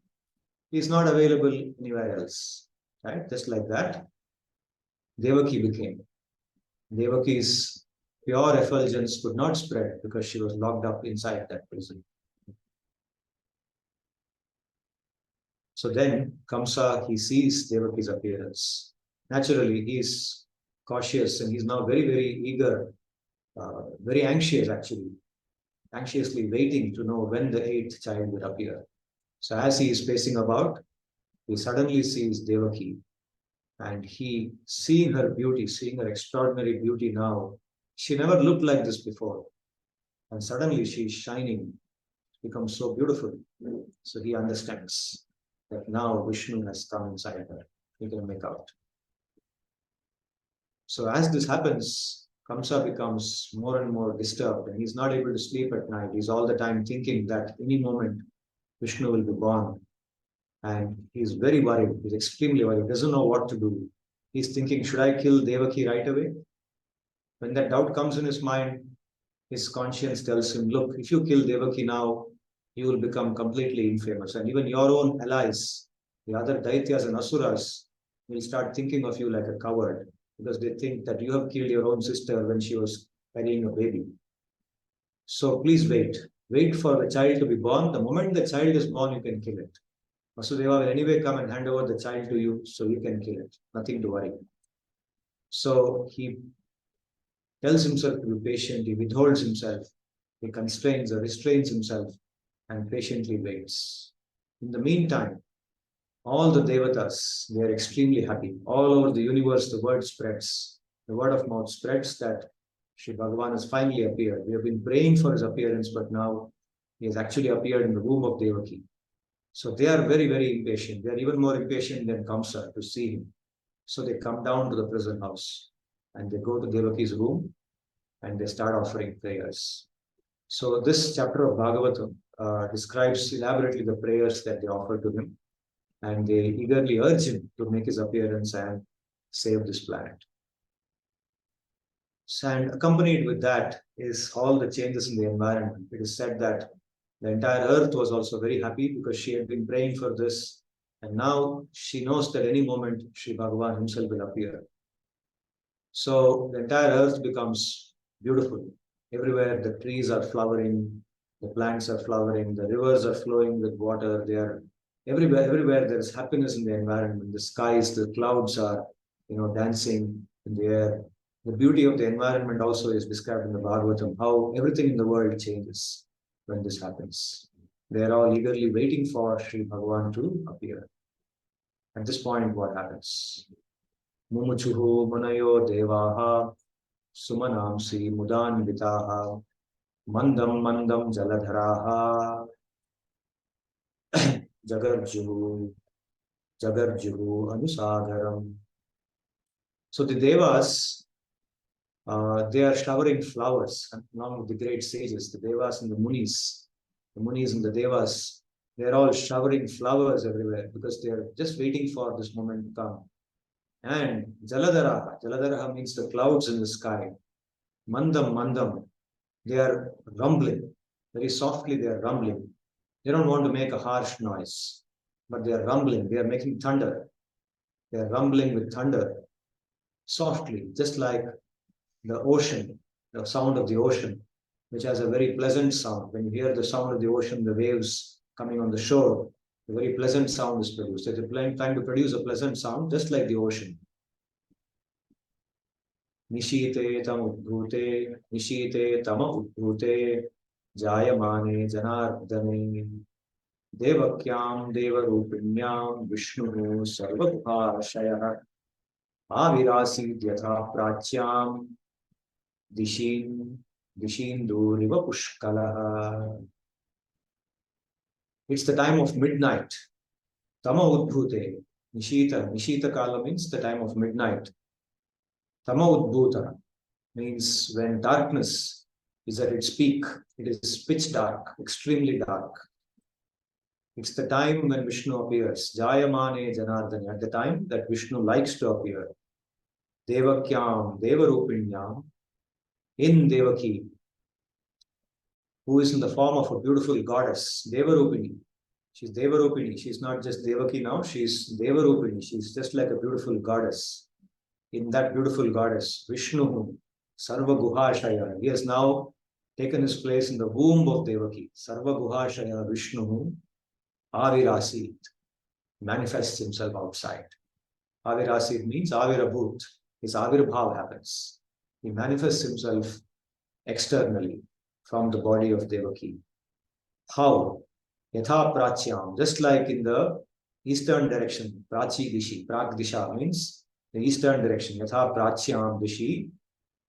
is not available anywhere else, right? Just like that, Devaki became. Devaki's pure effulgence could not spread because she was locked up inside that prison. So then Kamsa, he sees Devaki's appearance. Naturally, he's cautious and he's now very, very eager, very anxious actually, anxiously waiting to know when the eighth child will appear. So as he is pacing about, he suddenly sees Devaki, and he, seeing her beauty, seeing her extraordinary beauty now, she never looked like this before. And suddenly she is shining, becomes so beautiful. So he understands that now Vishnu has come inside her. He can make out. So as this happens, Kamsa becomes more and more disturbed and he's not able to sleep at night. He's all the time thinking that any moment Vishnu will be born. And he's very worried. He's extremely worried. He doesn't know what to do. He's thinking, should I kill Devaki right away? When that doubt comes in his mind, his conscience tells him, look, if you kill Devaki now, you will become completely infamous. And even your own allies, the other Daityas and Asuras, will start thinking of you like a coward because they think that you have killed your own sister when she was carrying a baby. So please wait. Wait for the child to be born. The moment the child is born, you can kill it. Vasudeva will anyway come and hand over the child to you, so you can kill it. Nothing to worry. So he tells himself to be patient, he withholds himself, he constrains or restrains himself and patiently waits. In the meantime, all the devatas, they are extremely happy. All over the universe, the word spreads. The word of mouth spreads that Sri Bhagavan has finally appeared. We have been praying for his appearance, but now he has actually appeared in the womb of Devaki. So they are very, very impatient. They are even more impatient than Kamsa to see him. So they come down to the prison house and they go to Devaki's room and they start offering prayers. So this chapter of Bhagavatam describes elaborately the prayers that they offer to him, and they eagerly urge him to make his appearance and save this planet. And accompanied with that is all the changes in the environment. It is said that the entire earth was also very happy because she had been praying for this, and now she knows that any moment Sri Bhagavan himself will appear. So the entire earth becomes beautiful. Everywhere the trees are flowering, the plants are flowering, the rivers are flowing with water. They are everywhere there is happiness in the environment. The skies, the clouds are, dancing in the air. The beauty of the environment also is described in the Bhagavatam, how everything in the world changes when this happens. They are all eagerly waiting for Sri Bhagavan to appear. At this point, what happens? Mumuchuhu munayo devaha sumanamsi mudanvitaha mandam mandam jaladharaha jagarjuhu anusagaram. So the devas, they are showering flowers along with the great sages, the devas and the munis and the devas. They are all showering flowers everywhere because they are just waiting for this moment to come. And Jaladharaha means the clouds in the sky. Mandam, they are rumbling. Very softly they are rumbling. They don't want to make a harsh noise, but they are rumbling. They are making thunder. They are rumbling with thunder softly, just like the ocean, the sound of the ocean, which has a very pleasant sound. When you hear the sound of the ocean, the waves coming on the shore, a very pleasant sound is produced. So they're trying to produce a pleasant sound, just like the ocean. Nishite tama udbhute, jayamane janardane, devakyam devarupinyam vishnu sarvabhashayah, avirasi yatha pracyam dishinduriva pushkalaha. It's the time of midnight. Tama udbhute. Nishita kala means the time of midnight. Tama udbhuta means when darkness is at its peak. It is pitch dark, extremely dark. It's the time when Vishnu appears. Jayamane Janardani, at the time that Vishnu likes to appear. Devakyam, Devarupinyam, in Devaki, who is in the form of a beautiful goddess, Devarupini. She's Devarupini. She's not just Devaki now, she's Devarupini. She's just like a beautiful goddess. In that beautiful goddess, Vishnu, Sarva Guhashaya, he has now taken his place in the womb of Devaki. Sarva Guhashaya Vishnu, Avirasit, manifests himself outside. Avirasit means Avirabhut. His Avirbhav happens. He manifests himself externally from the body of Devaki. How? Yatha Prachyam, just like in the eastern direction, Prachi Dishi, Prak Disha means the eastern direction, Yatha Prachyam Dishi,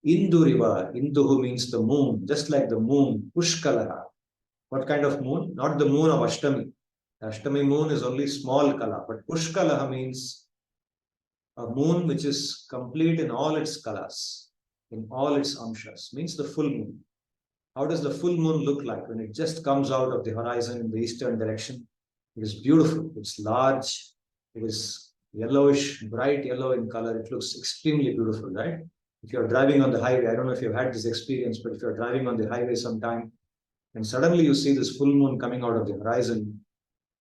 Induriva, Induhu means the moon, just like the moon, Pushkalaha. What kind of moon? Not the moon of Ashtami. The Ashtami moon is only small kala, but Pushkalaha means a moon which is complete in all its kalas, in all its amshas, means the full moon. How does the full moon look like when it just comes out of the horizon in the eastern direction? It is beautiful. It's large. It is yellowish, bright yellow in color. It looks extremely beautiful, right? If you're driving on the highway, I don't know if you've had this experience, but if you're driving on the highway sometime and suddenly you see this full moon coming out of the horizon,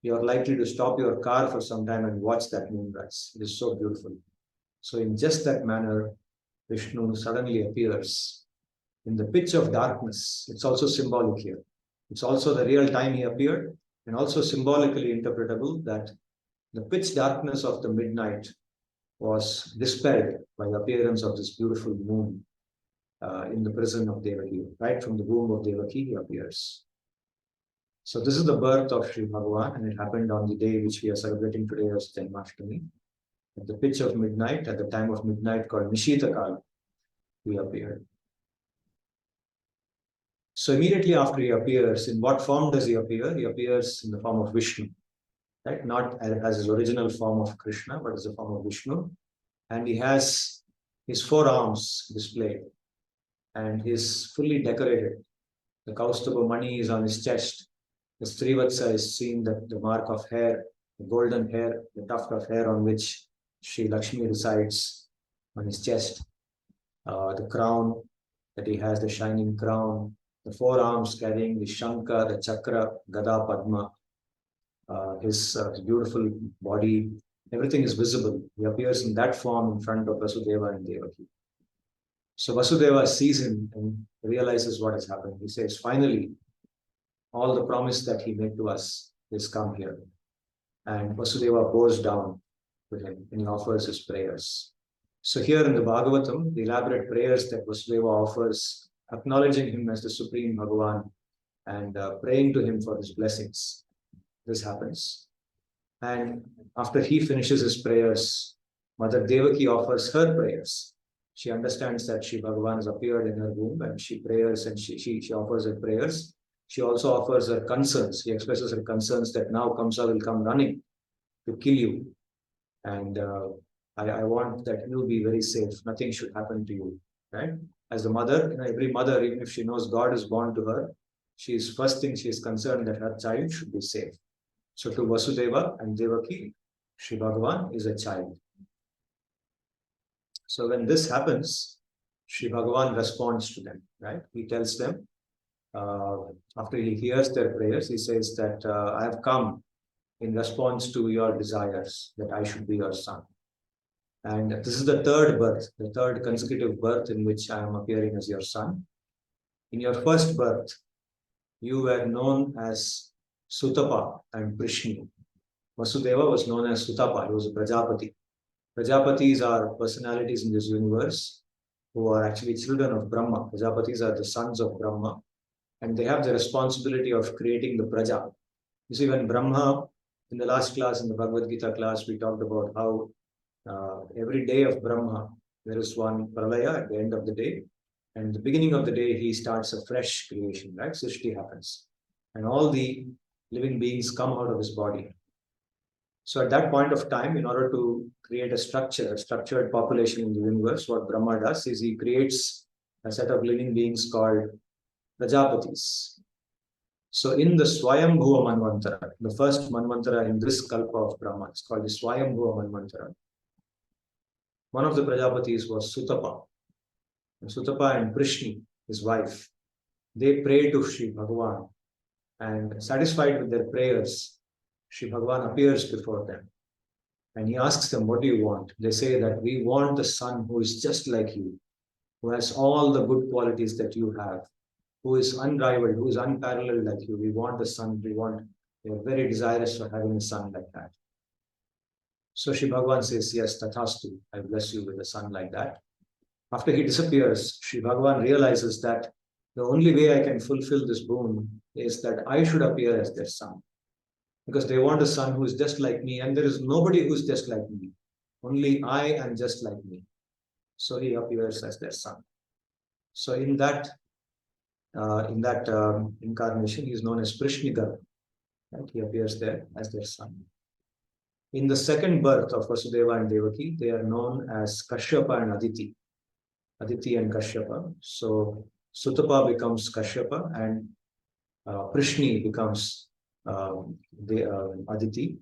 you're likely to stop your car for some time and watch that moonrise. It is so beautiful. So in just that manner, Vishnu suddenly appears in the pitch of darkness. It's also symbolic here. It's also the real time he appeared, and also symbolically interpretable that the pitch darkness of the midnight was dispelled by the appearance of this beautiful moon in the prison of Devaki. Right from the womb of Devaki, he appears. So this is the birth of Sri Bhagavan, and it happened on the day which we are celebrating today as Janmashtami. At the pitch of midnight, at the time of midnight called Nishita Kala, he appeared. So immediately after he appears, in what form does he appear? He appears in the form of Vishnu, right? Not as his original form of Krishna, but as a form of Vishnu. And he has his forearms displayed, and he's fully decorated. The Kaustubha Mani is on his chest. The Srivatsa is seen, that the mark of hair, the golden hair, the tuft of hair on which Sri Lakshmi resides on his chest. The crown that he has, the shining crown. The forearms carrying the Shankha, the Chakra, Gada, Padma, his beautiful body, everything is visible. He appears in that form in front of Vasudeva and Devaki. So Vasudeva sees him and realizes what has happened. He says, finally, all the promise that he made to us is come here. And Vasudeva bows down to him and he offers his prayers. So here in the Bhagavatam, the elaborate prayers that Vasudeva offers, acknowledging him as the Supreme Bhagavan and praying to him for his blessings. This happens. And after he finishes his prayers, Mother Devaki offers her prayers. She understands that Sri Bhagavan has appeared in her womb and she prays and she offers her prayers. She also offers her concerns. She expresses her concerns that now Kamsa will come running to kill you. And I want that you be very safe. Nothing should happen to you, right? As a mother, every mother, even if she knows God is born to her, first thing she is concerned that her child should be safe. So to Vasudeva and Devaki, Sri Bhagavan is a child. So when this happens, Sri Bhagavan responds to them, right? He tells them, after he hears their prayers, he says that I have come in response to your desires, that I should be your son. And this is the third birth, the third consecutive birth in which I am appearing as your son. In your first birth, you were known as Sutapa and Prishni. Vasudeva was known as Sutapa, he was a Prajapati. Prajapatis are personalities in this universe who are actually children of Brahma. Prajapatis are the sons of Brahma, and they have the responsibility of creating the Praja. You see, when Brahma, in the last class, in the Bhagavad Gita class, we talked about how every day of Brahma, there is one pralaya at the end of the day. And at the beginning of the day, he starts a fresh creation, right? Srishti happens. And all the living beings come out of his body. So at that point of time, in order to create a structured population in the universe, what Brahma does is he creates a set of living beings called Prajapatis. So in the Swayambhuva Manvantara, the first Manvantara in this Kalpa of Brahma, it's called the Swayambhuva Manvantara. One of the Prajapatis was Sutapa. And Sutapa and Prishni, his wife, they pray to Sri Bhagavan, and satisfied with their prayers, Sri Bhagavan appears before them. And he asks them, what do you want? They say that we want a son who is just like you, who has all the good qualities that you have, who is unrivaled, who is unparalleled like you. We want a son, we are very desirous for having a son like that. So Sri Bhagavan says, yes, tathastu, I bless you with a son like that. After he disappears, Sri Bhagavan realizes that the only way I can fulfill this boon is that I should appear as their son. Because they want a son who is just like me, and there is nobody who is just like me. Only I am just like me. So he appears as their son. So in that incarnation, he is known as Prishnigar. Right? He appears there as their son. In the second birth of Vasudeva and Devaki, they are known as Kashyapa and Aditi. Aditi and Kashyapa. So Sutapa becomes Kashyapa and Prishni becomes Aditi.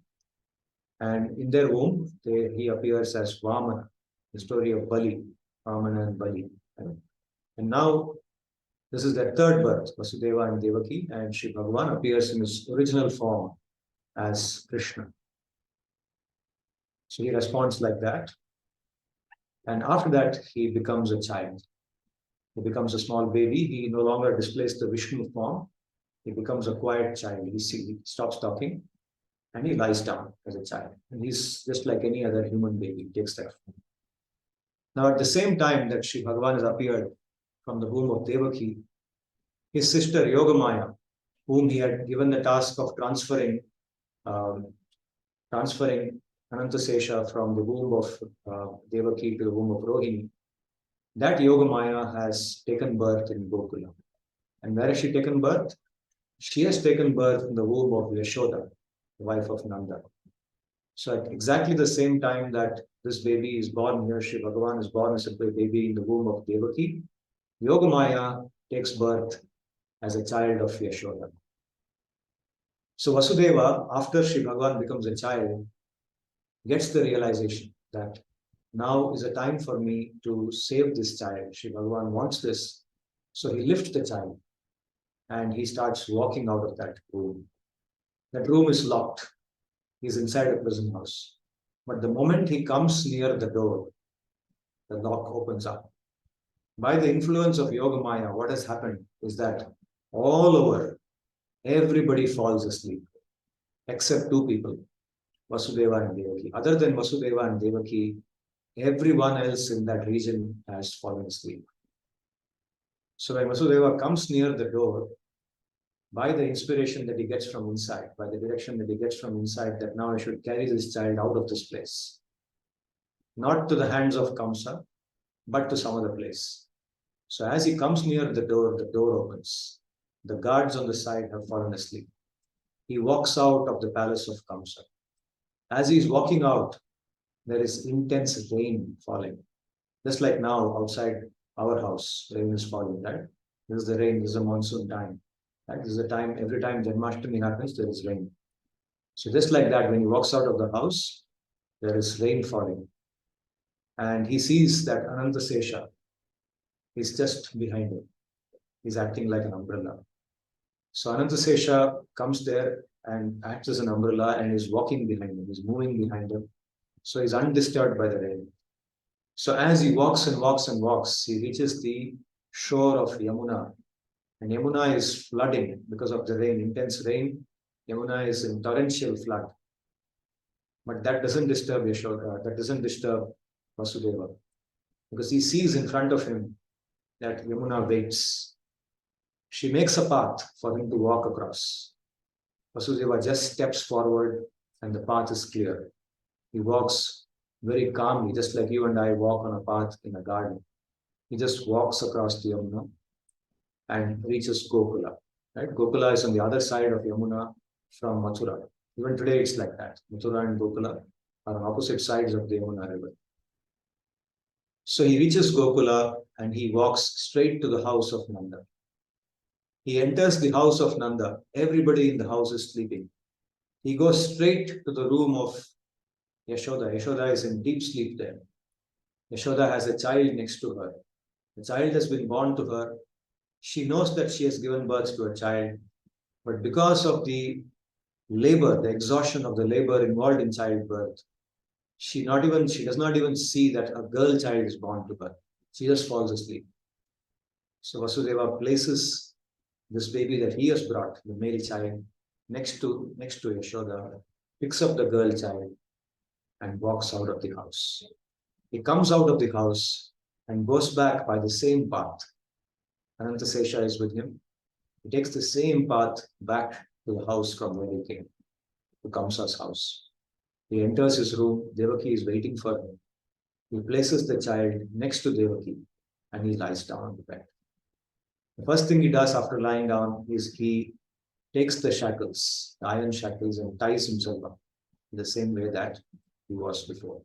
And in their womb, he appears as Vamana, the story of Bali, Vamana and Bali. And now, this is their third birth, Vasudeva and Devaki, and Sri Bhagavan appears in his original form as Krishna. So he responds like that. And after that, he becomes a child. He becomes a small baby. He no longer displays the Vishnu form. He becomes a quiet child. He stops talking and he lies down as a child. And he's just like any other human baby. He takes that form. Now, at the same time that Sri Bhagavan has appeared from the womb of Devaki, his sister Yogamaya, whom he had given the task of transferring Anantasesha from the womb of Devaki to the womb of Rohini, that Yogamaya has taken birth in Gokula. And where has she taken birth? She has taken birth in the womb of Yashoda, the wife of Nanda. So at exactly the same time that this baby is born here, Sri Bhagavan is born as a baby in the womb of Devaki, Yogamaya takes birth as a child of Yashoda. So Vasudeva, after Sri Bhagavan becomes a child, gets the realization that now is a time for me to save this child. Sri Bhagavan wants this. So he lifts the child and he starts walking out of that room. That room is locked. He's inside a prison house. But the moment he comes near the door, the lock opens up. By the influence of Yogamaya, what has happened is that all over, everybody falls asleep, except two people, Vasudeva and Devaki. Other than Vasudeva and Devaki, everyone else in that region has fallen asleep. So when Vasudeva comes near the door, by the inspiration that he gets from inside, by the direction that he gets from inside, that now I should carry this child out of this place, not to the hands of Kamsa, but to some other place. So as he comes near the door opens. The guards on the side have fallen asleep. He walks out of the palace of Kamsa. As he is walking out, there is intense rain falling. Just like now outside our house, rain is falling, right? This is the rain, this is a monsoon time. Right? This is the time, every time Janmashtami happens, there is rain. So just like that, when he walks out of the house, there is rain falling. And he sees that Anantasesha is just behind him. He's acting like an umbrella. So Anantasesha comes there and acts as an umbrella and is walking behind him, is moving behind him. So he's undisturbed by the rain. So as he walks and walks and walks, he reaches the shore of Yamuna. And Yamuna is flooding because of the rain, intense rain. Yamuna is in torrential flood. But that doesn't disturb Yashoda, that doesn't disturb Vasudeva. Because he sees in front of him that Yamuna waits. She makes a path for him to walk across. Vasudeva just steps forward and the path is clear. He walks very calmly, just like you and I walk on a path in a garden. He just walks across the Yamuna and reaches Gokula. Right? Gokula is on the other side of Yamuna from Mathura. Even today it's like that. Mathura and Gokula are on opposite sides of the Yamuna river. So he reaches Gokula and he walks straight to the house of Nanda. He enters the house of Nanda. Everybody in the house is sleeping. He goes straight to the room of Yashoda. Yashoda is in deep sleep there. Yashoda has a child next to her. The child has been born to her. She knows that she has given birth to a child, but because of the labor, the exhaustion of the labor involved in childbirth, she does not even see that a girl child is born to her. She just falls asleep. So Vasudeva places this baby that he has brought, the male child, next to Yashoda, picks up the girl child and walks out of the house. He comes out of the house and goes back by the same path. Anantasesha is with him. He takes the same path back to the house from where he came, to Kamsa's house. He enters his room. Devaki is waiting for him. He places the child next to Devaki and he lies down on the bed. The first thing he does after lying down is he takes the shackles, the iron shackles, and ties himself up in the same way that he was before.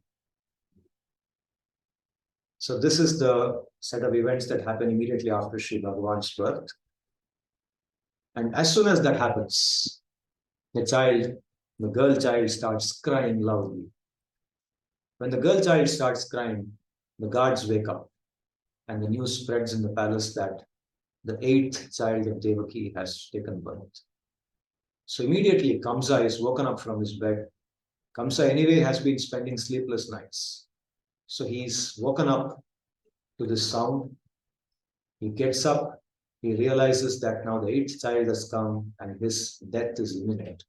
So this is the set of events that happen immediately after Sri Bhagavan's birth. And as soon as that happens, the girl child starts crying loudly. When the girl child starts crying, the guards wake up and the news spreads in the palace that the 8th child of Devaki has taken birth. So immediately Kamsa is woken up from his bed. Kamsa anyway has been spending sleepless nights. So he's woken up to this sound. He gets up. He realizes that now the 8th child has come and his death is imminent.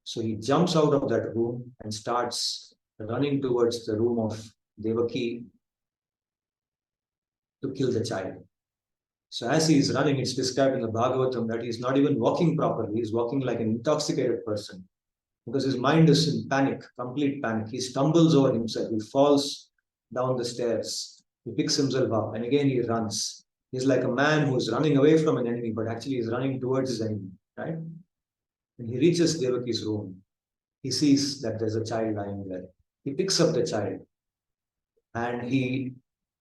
So he jumps out of that room and starts running towards the room of Devaki to kill the child. So as he is running, it's described in the Bhagavatam that he's not even walking properly. He's walking like an intoxicated person because his mind is in panic, complete panic. He stumbles over himself. He falls down the stairs. He picks himself up and again he runs. He's like a man who's running away from an enemy, but actually he's running towards his enemy, right? When he reaches Devaki's room, he sees that there's a child lying there. He picks up the child and he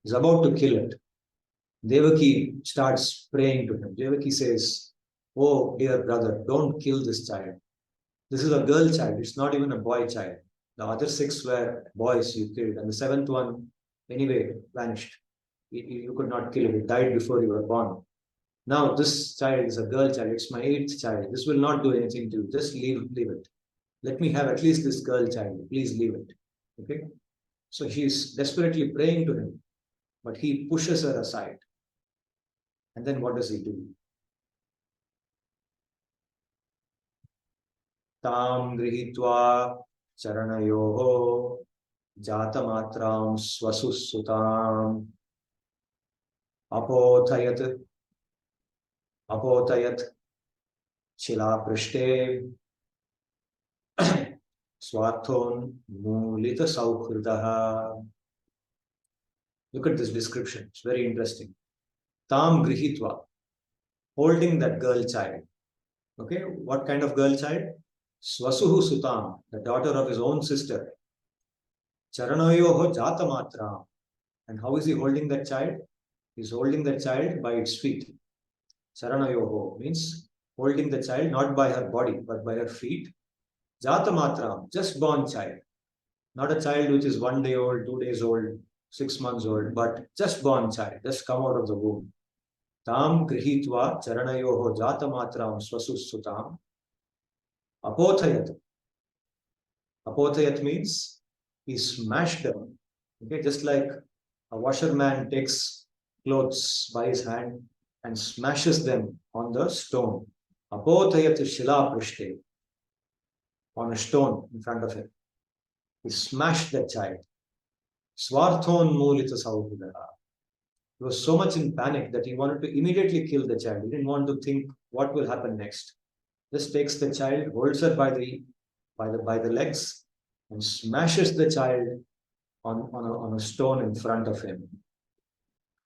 is about to kill it. Devaki starts praying to him. Devaki says, "Oh, dear brother, don't kill this child. This is a girl child. It's not even a boy child. The other 6 were boys you killed, and the 7th one, anyway, vanished. You could not kill it. It died before you were born. Now this child is a girl child. It's my 8th child. This will not do anything to you. Just leave it. Let me have at least this girl child. Please leave it." Okay? So she's desperately praying to him, but he pushes her aside. And then what does he do? Tam grihitva charanayoho jatamatram swasussutam apotayat chila prishte swathon mulita saukhridaha. Look at this description. It's very interesting. Tam grihitva, holding that girl child. Okay, what kind of girl child? Swasuhu sutam, the daughter of his own sister. Charanayoho jatamatra. And how is he holding that child? He's holding that child by its feet. Charanayoho means holding the child not by her body, but by her feet. Jatamatra, just born child. Not a child which is 1 day old, 2 days old, 6 months old, but just born child, just come out of the womb. Tam grihitva charanayoho jatamatram swasussutam apothayat. Apothayat means he smashed them Okay, just like a washerman takes clothes by his hand and smashes them on the stone. Apotayat shila prishte, on a stone in front of him. He smashed that child. Swarthon mulita saudara. He was so much in panic that he wanted to immediately kill the child. He didn't want to think what will happen next. Just takes the child, holds her by the legs, and smashes the child on a stone in front of him.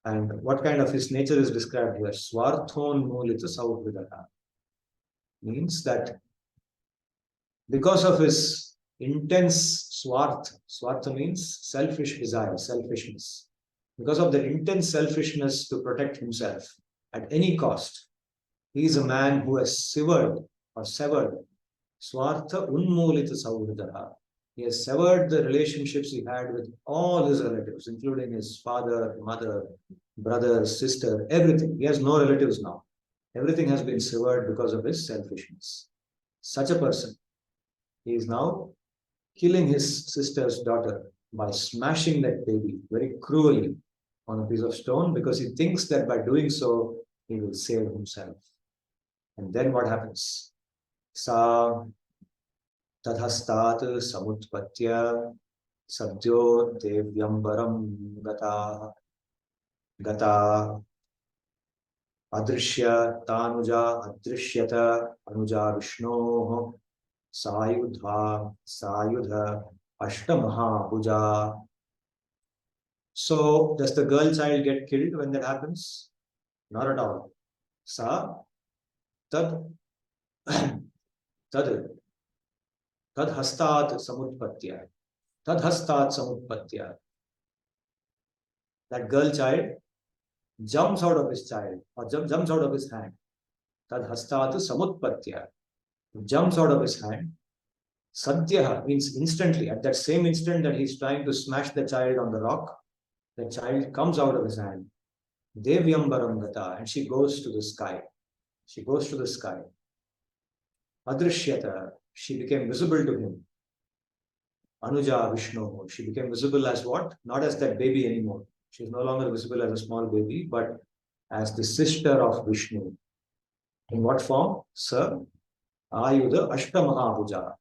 And what kind of his nature is described here? Swarthon mulita saudara. Means that because of his intense swartha means selfish desire, selfishness. Because of the intense selfishness to protect himself at any cost, he is a man who has severed swartha unmulita sauhridara. He has severed the relationships he had with all his relatives, including his father, mother, brother, sister, everything. He has no relatives now. Everything has been severed because of his selfishness. Such a person, he is now killing his sister's daughter by smashing that baby very cruelly on a piece of stone because he thinks that by doing so, he will save himself. And then what happens? Sa tadhastat samutpatya sabjo devyambaram gata adrishya tanuja adrishyata anuja vishnoh sayudha ashtamaha. So does the girl child get killed when that happens? Not at all. Sa tad tad tad hastat samutpatya. Tad hastat samutpatya. That girl child jumps out of his child or jumps out of his hand. Tad hastat samutpatya. Jumps out of his hand. Sadhya means instantly. At that same instant that he's trying to smash the child on the rock, the child comes out of his hand. Devyambaram gata, and she goes to the sky. She goes to the sky. Adrishyata, she became visible to him. Anuja Vishnu, she became visible as what? Not as that baby anymore. She is no longer visible as a small baby, but as the sister of Vishnu. In what form? Sir, Ayudha Ashtamahabhuja.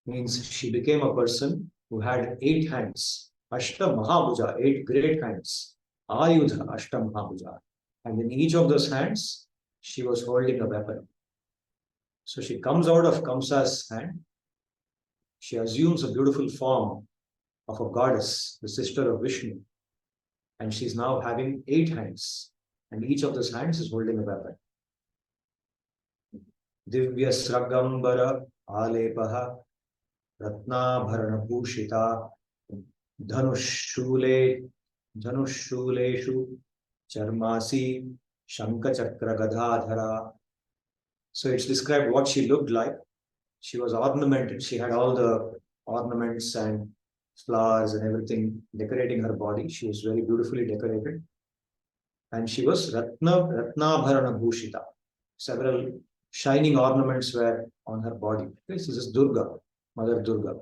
Means she became a person who had 8 hands. Ashtamahabhuja, 8 great hands. Ayudha Ashtamahabhuja. And in each of those hands, she was holding a weapon. So she comes out of Kamsa's hand. She assumes a beautiful form of a goddess, the sister of Vishnu. And she's now having 8 hands. And each of those hands is holding a weapon. Divya Sragambara Alepaha Ratnabharana Bhushita Dhanushule Dhanushuleshu Charmasi Shankachakra Gadadhara. So it's described what she looked like. She was ornamented. She had all the ornaments and flowers and everything decorating her body. She was very beautifully decorated. And she was Ratnabharana Bhushita. Several shining ornaments were on her body. This is Durga, Mother Durga.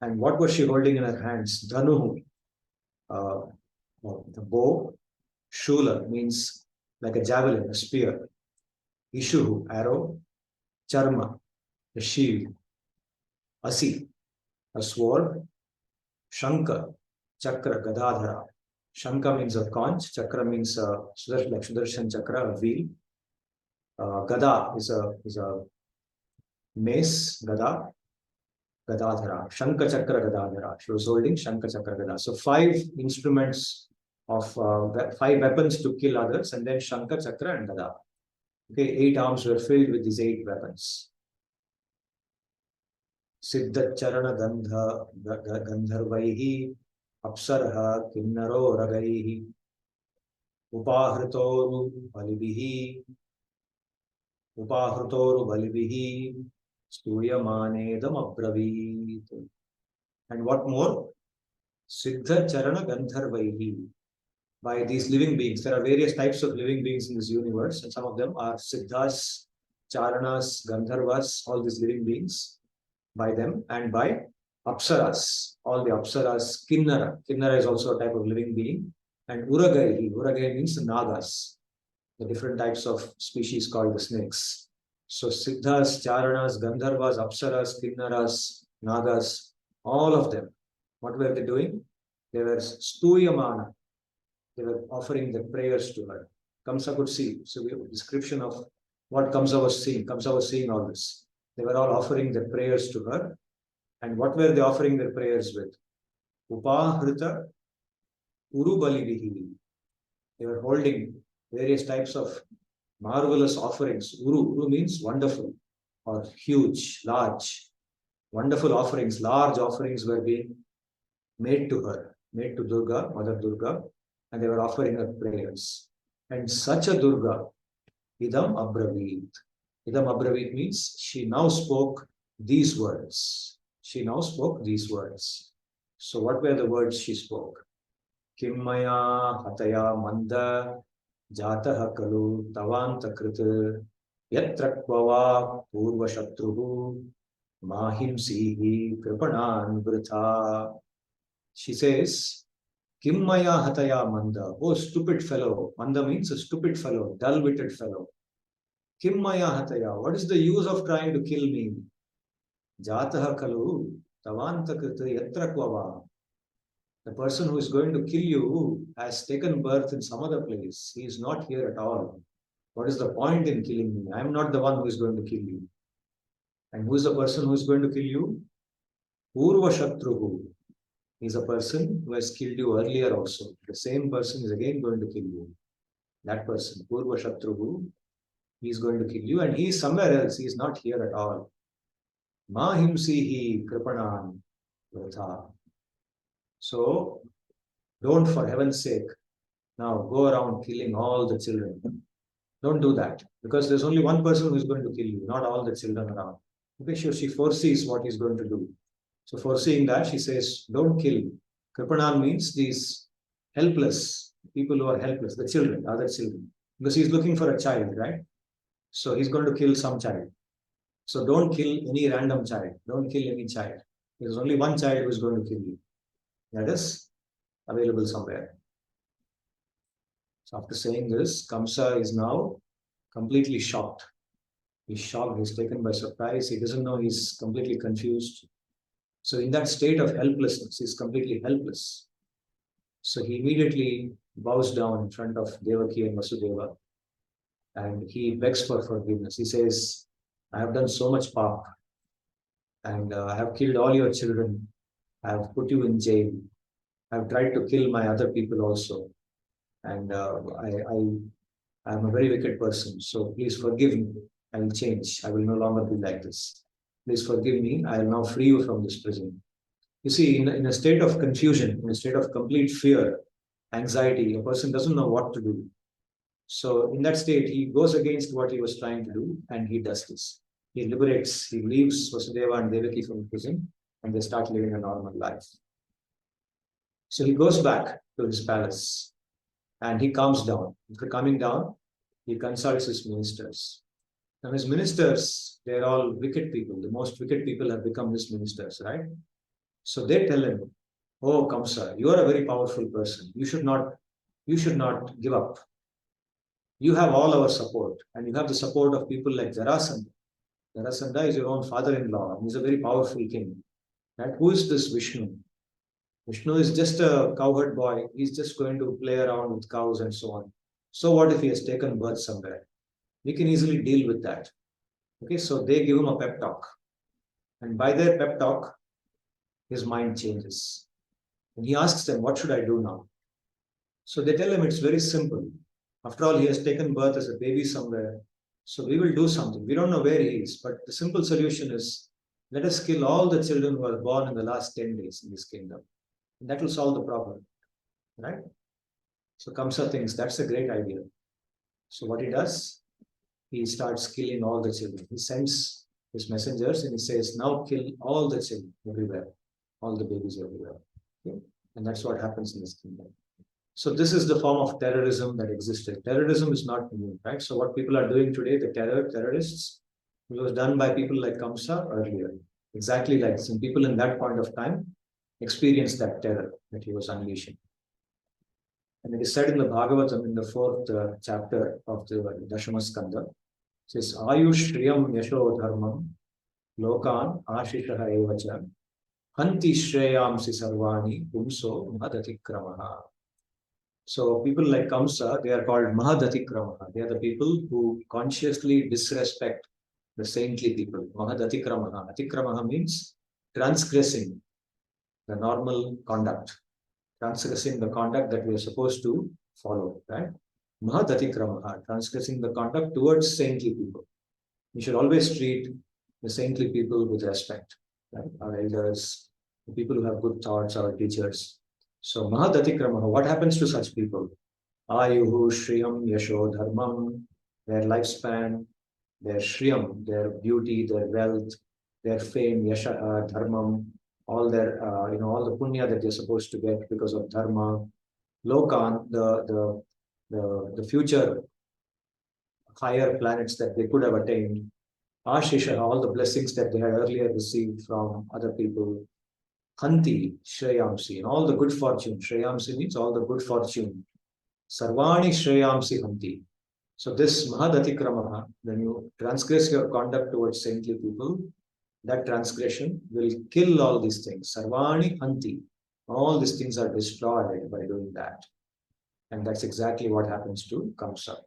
And what was she holding in her hands? Dhanuhu, the bow. Shula means like a javelin, a spear. Ishuhu, arrow. Charma, a shield. Asi, a sword. Shanka, Chakra, Gadadhara. Shanka means a conch. Chakra means like Sudarshan Chakra, a wheel. Gada is a mace, Gada. Gadadhara. Shanka Chakra Gadadhara. She was holding Shanka Chakra Gada. So 5 instruments of 5 weapons to kill others, and then Shanka Chakra and Gada. Okay, 8 arms were filled with these 8 weapons. Siddha Charana Gandharvaihi Apsaraha Kinnaro Ragaihi Upahritoru Balibihi Stuyamanedam Abravit. And what more? Siddha Charana Gandharvaihi. By these living beings. There are various types of living beings in this universe, and some of them are Siddhas, Charanas, Gandharvas, all these living beings. By them and by Apsaras, all the Apsaras, Kinnara. Kinnara is also a type of living being. And Uragai. Uragai means the Nagas, the different types of species called the snakes. So Siddhas, Charanas, Gandharvas, Apsaras, Kinnaras, Nagas, all of them. What were they doing? They were Stuyamana. They were offering the prayers to her. Kamsa could see. So we have a description of what Kamsa was seeing. Kamsa was seeing all this. They were all offering their prayers to her. And what were they offering their prayers with? Upahrita Urubalivihi. They were holding various types of marvelous offerings. Uru means wonderful or huge, large. Wonderful offerings, large offerings were being made to her, made to Durga, Mother Durga, and they were offering her prayers. And such a Durga, Idam Abravit. Idam Abravit means she now spoke these words. She now spoke these words. So what were the words she spoke? Kimmaya hataya manda jataha kalu tavanta krita yatra kvava purva shatruhu mahimsihi kripanan vritha. She says, Kimmaya hataya manda. Oh, stupid fellow. Manda means a stupid fellow, dull-witted fellow. Kimmaya hataya. What is the use of trying to kill me? Jataha kalu tavanta krita yatra kvava. The person who is going to kill you has taken birth in some other place. He is not here at all. What is the point in killing me? I am not the one who is going to kill you. And who is the person who is going to kill you? Purva Shatruhu. He is a person who has killed you earlier also. The same person is again going to kill you. That person, Purva Shatruhu, he is going to kill you and he is somewhere else. He is not here at all. Mahimsihi kripanan vritha. So, don't, for heaven's sake, now go around killing all the children. Don't do that, because there's only one person who is going to kill you, not all the children around. Okay, so she foresees what he's going to do. So foreseeing that, she says, don't kill. Kripanan means these helpless, people who are helpless, the children, other children. Because he's looking for a child, right? So he's going to kill some child. So don't kill any random child. Don't kill any child. There's only one child who is going to kill you. That is available somewhere. So after saying this, Kamsa is now completely shocked. He's shocked, he's taken by surprise, he doesn't know, he's completely confused. So in that state of helplessness, he's completely helpless. So he immediately bows down in front of Devaki and Vasudeva and he begs for forgiveness. He says, I have done so much pap and I have killed all your children. I have put you in jail. I have tried to kill my other people also. And I am a very wicked person. So please forgive me. I will change. I will no longer be like this. Please forgive me. I will now free you from this prison. You see, in a state of confusion, in a state of complete fear, anxiety, a person doesn't know what to do. So in that state, he goes against what he was trying to do and he does this. He liberates, he leaves Vasudeva and Devaki from prison and they start living a normal life. So he goes back to his palace and he calms down. After coming down, he consults his ministers. Now his ministers, they're all wicked people. The most wicked people have become his ministers, right? So they tell him, oh Kamsa, you are a very powerful person. You should not give up. You have all our support and you have the support of people like Jarasandha. Jarasandha is your own father-in-law and he's a very powerful king. Right? Who is this Vishnu? Vishnu is just a cowherd boy. He's just going to play around with cows and so on. So what if he has taken birth somewhere? We can easily deal with that. Okay, so they give him a pep talk. And by their pep talk, his mind changes. And he asks them, what should I do now? So they tell him it's very simple. After all, he has taken birth as a baby somewhere. So we will do something. We don't know where he is, but the simple solution is, let us kill all the children who are born in the last 10 days in this kingdom. And that will solve the problem, right? So Kamsa thinks that's a great idea. So what he does, he starts killing all the children. He sends his messengers and he says, now kill all the children everywhere, all the babies everywhere. Okay? And that's what happens in this kingdom. So this is the form of terrorism that existed. Terrorism is not new, right? So what people are doing today, the terrorists, it was done by people like Kamsa earlier. Exactly like some people in that point of time experienced that terror that he was unleashing. And it is said in the Bhagavatam in the fourth chapter of the Dashama Skandha, it says, Ayush Shriyam Yasho Dharmam Lokan Ashishaha Evacha Hanti Shreyamsi Sarvani Pumso Mahadatikramaha. So people like Kamsa, they are called Mahadatikramaha. They are the people who consciously disrespect the saintly people. Mahadatikramaha. Atikramaha means transgressing the normal conduct, transgressing the conduct that we are supposed to follow, right? Mahadatikramaha, transgressing the conduct towards saintly people. We should always treat the saintly people with respect, right? Our elders, the people who have good thoughts, our teachers. So Mahadatikramaha, what happens to such people? Ayuhu, Shriyam, Yasho, Dharmam, their lifespan, their Shriyam, their beauty, their wealth, their fame, Yasha, Dharmam, all their, all the punya that they're supposed to get because of Dharma. Lokan, the future higher planets that they could have attained. Ashisha, all the blessings that they had earlier received from other people. Hanti, Shreyamsi, and all the good fortune. Shreyamsi means all the good fortune. Sarvani Shreyamsi Hanti. So this Mahadatikramaha, when you transgress your conduct towards saintly people, that transgression will kill all these things. Sarvani Hanti. All these things are destroyed by doing that. And that's exactly what happens to Kamsa.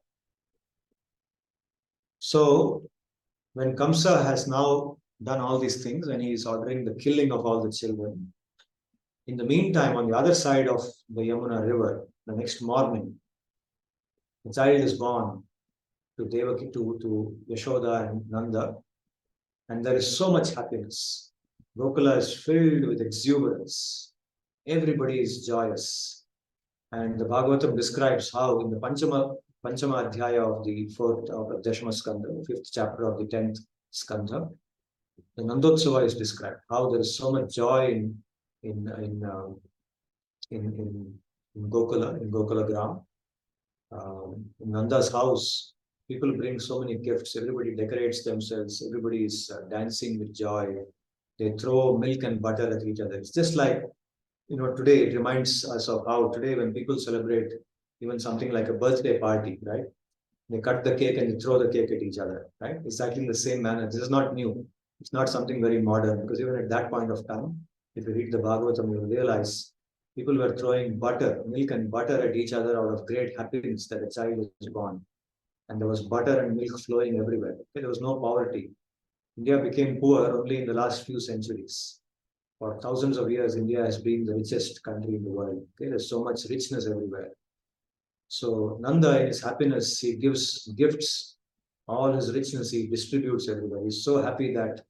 So when Kamsa has now done all these things and he is ordering the killing of all the children, in the meantime, on the other side of the Yamuna river, the next morning, the child is born to Devaki, to Yashoda and Nanda, and there is so much happiness. Gokula is filled with exuberance. Everybody is joyous. And the Bhagavatam describes how in the Panchama Adhyaya of the fourth of Dashama Skandha, the fifth chapter of the 10th Skandha, the Nandotsava is described, how there is so much joy in Gokula, in Gokula Gram. In Nanda's house, people bring so many gifts, everybody decorates themselves, everybody is dancing with joy. They throw milk and butter at each other. It's just like, today it reminds us of how today when people celebrate even something like a birthday party, right? They cut the cake and they throw the cake at each other, right? Exactly in the same manner. This is not new. It's not something very modern, because even at that point of time, if you read the Bhagavatam, you will realize people were throwing milk and butter at each other out of great happiness that a child was born. And there was butter and milk flowing everywhere. Okay? There was no poverty. India became poor only in the last few centuries. For thousands of years, India has been the richest country in the world. Okay? There's so much richness everywhere. So Nanda, in his happiness, he gives gifts. All his richness, he distributes everywhere. He's so happy that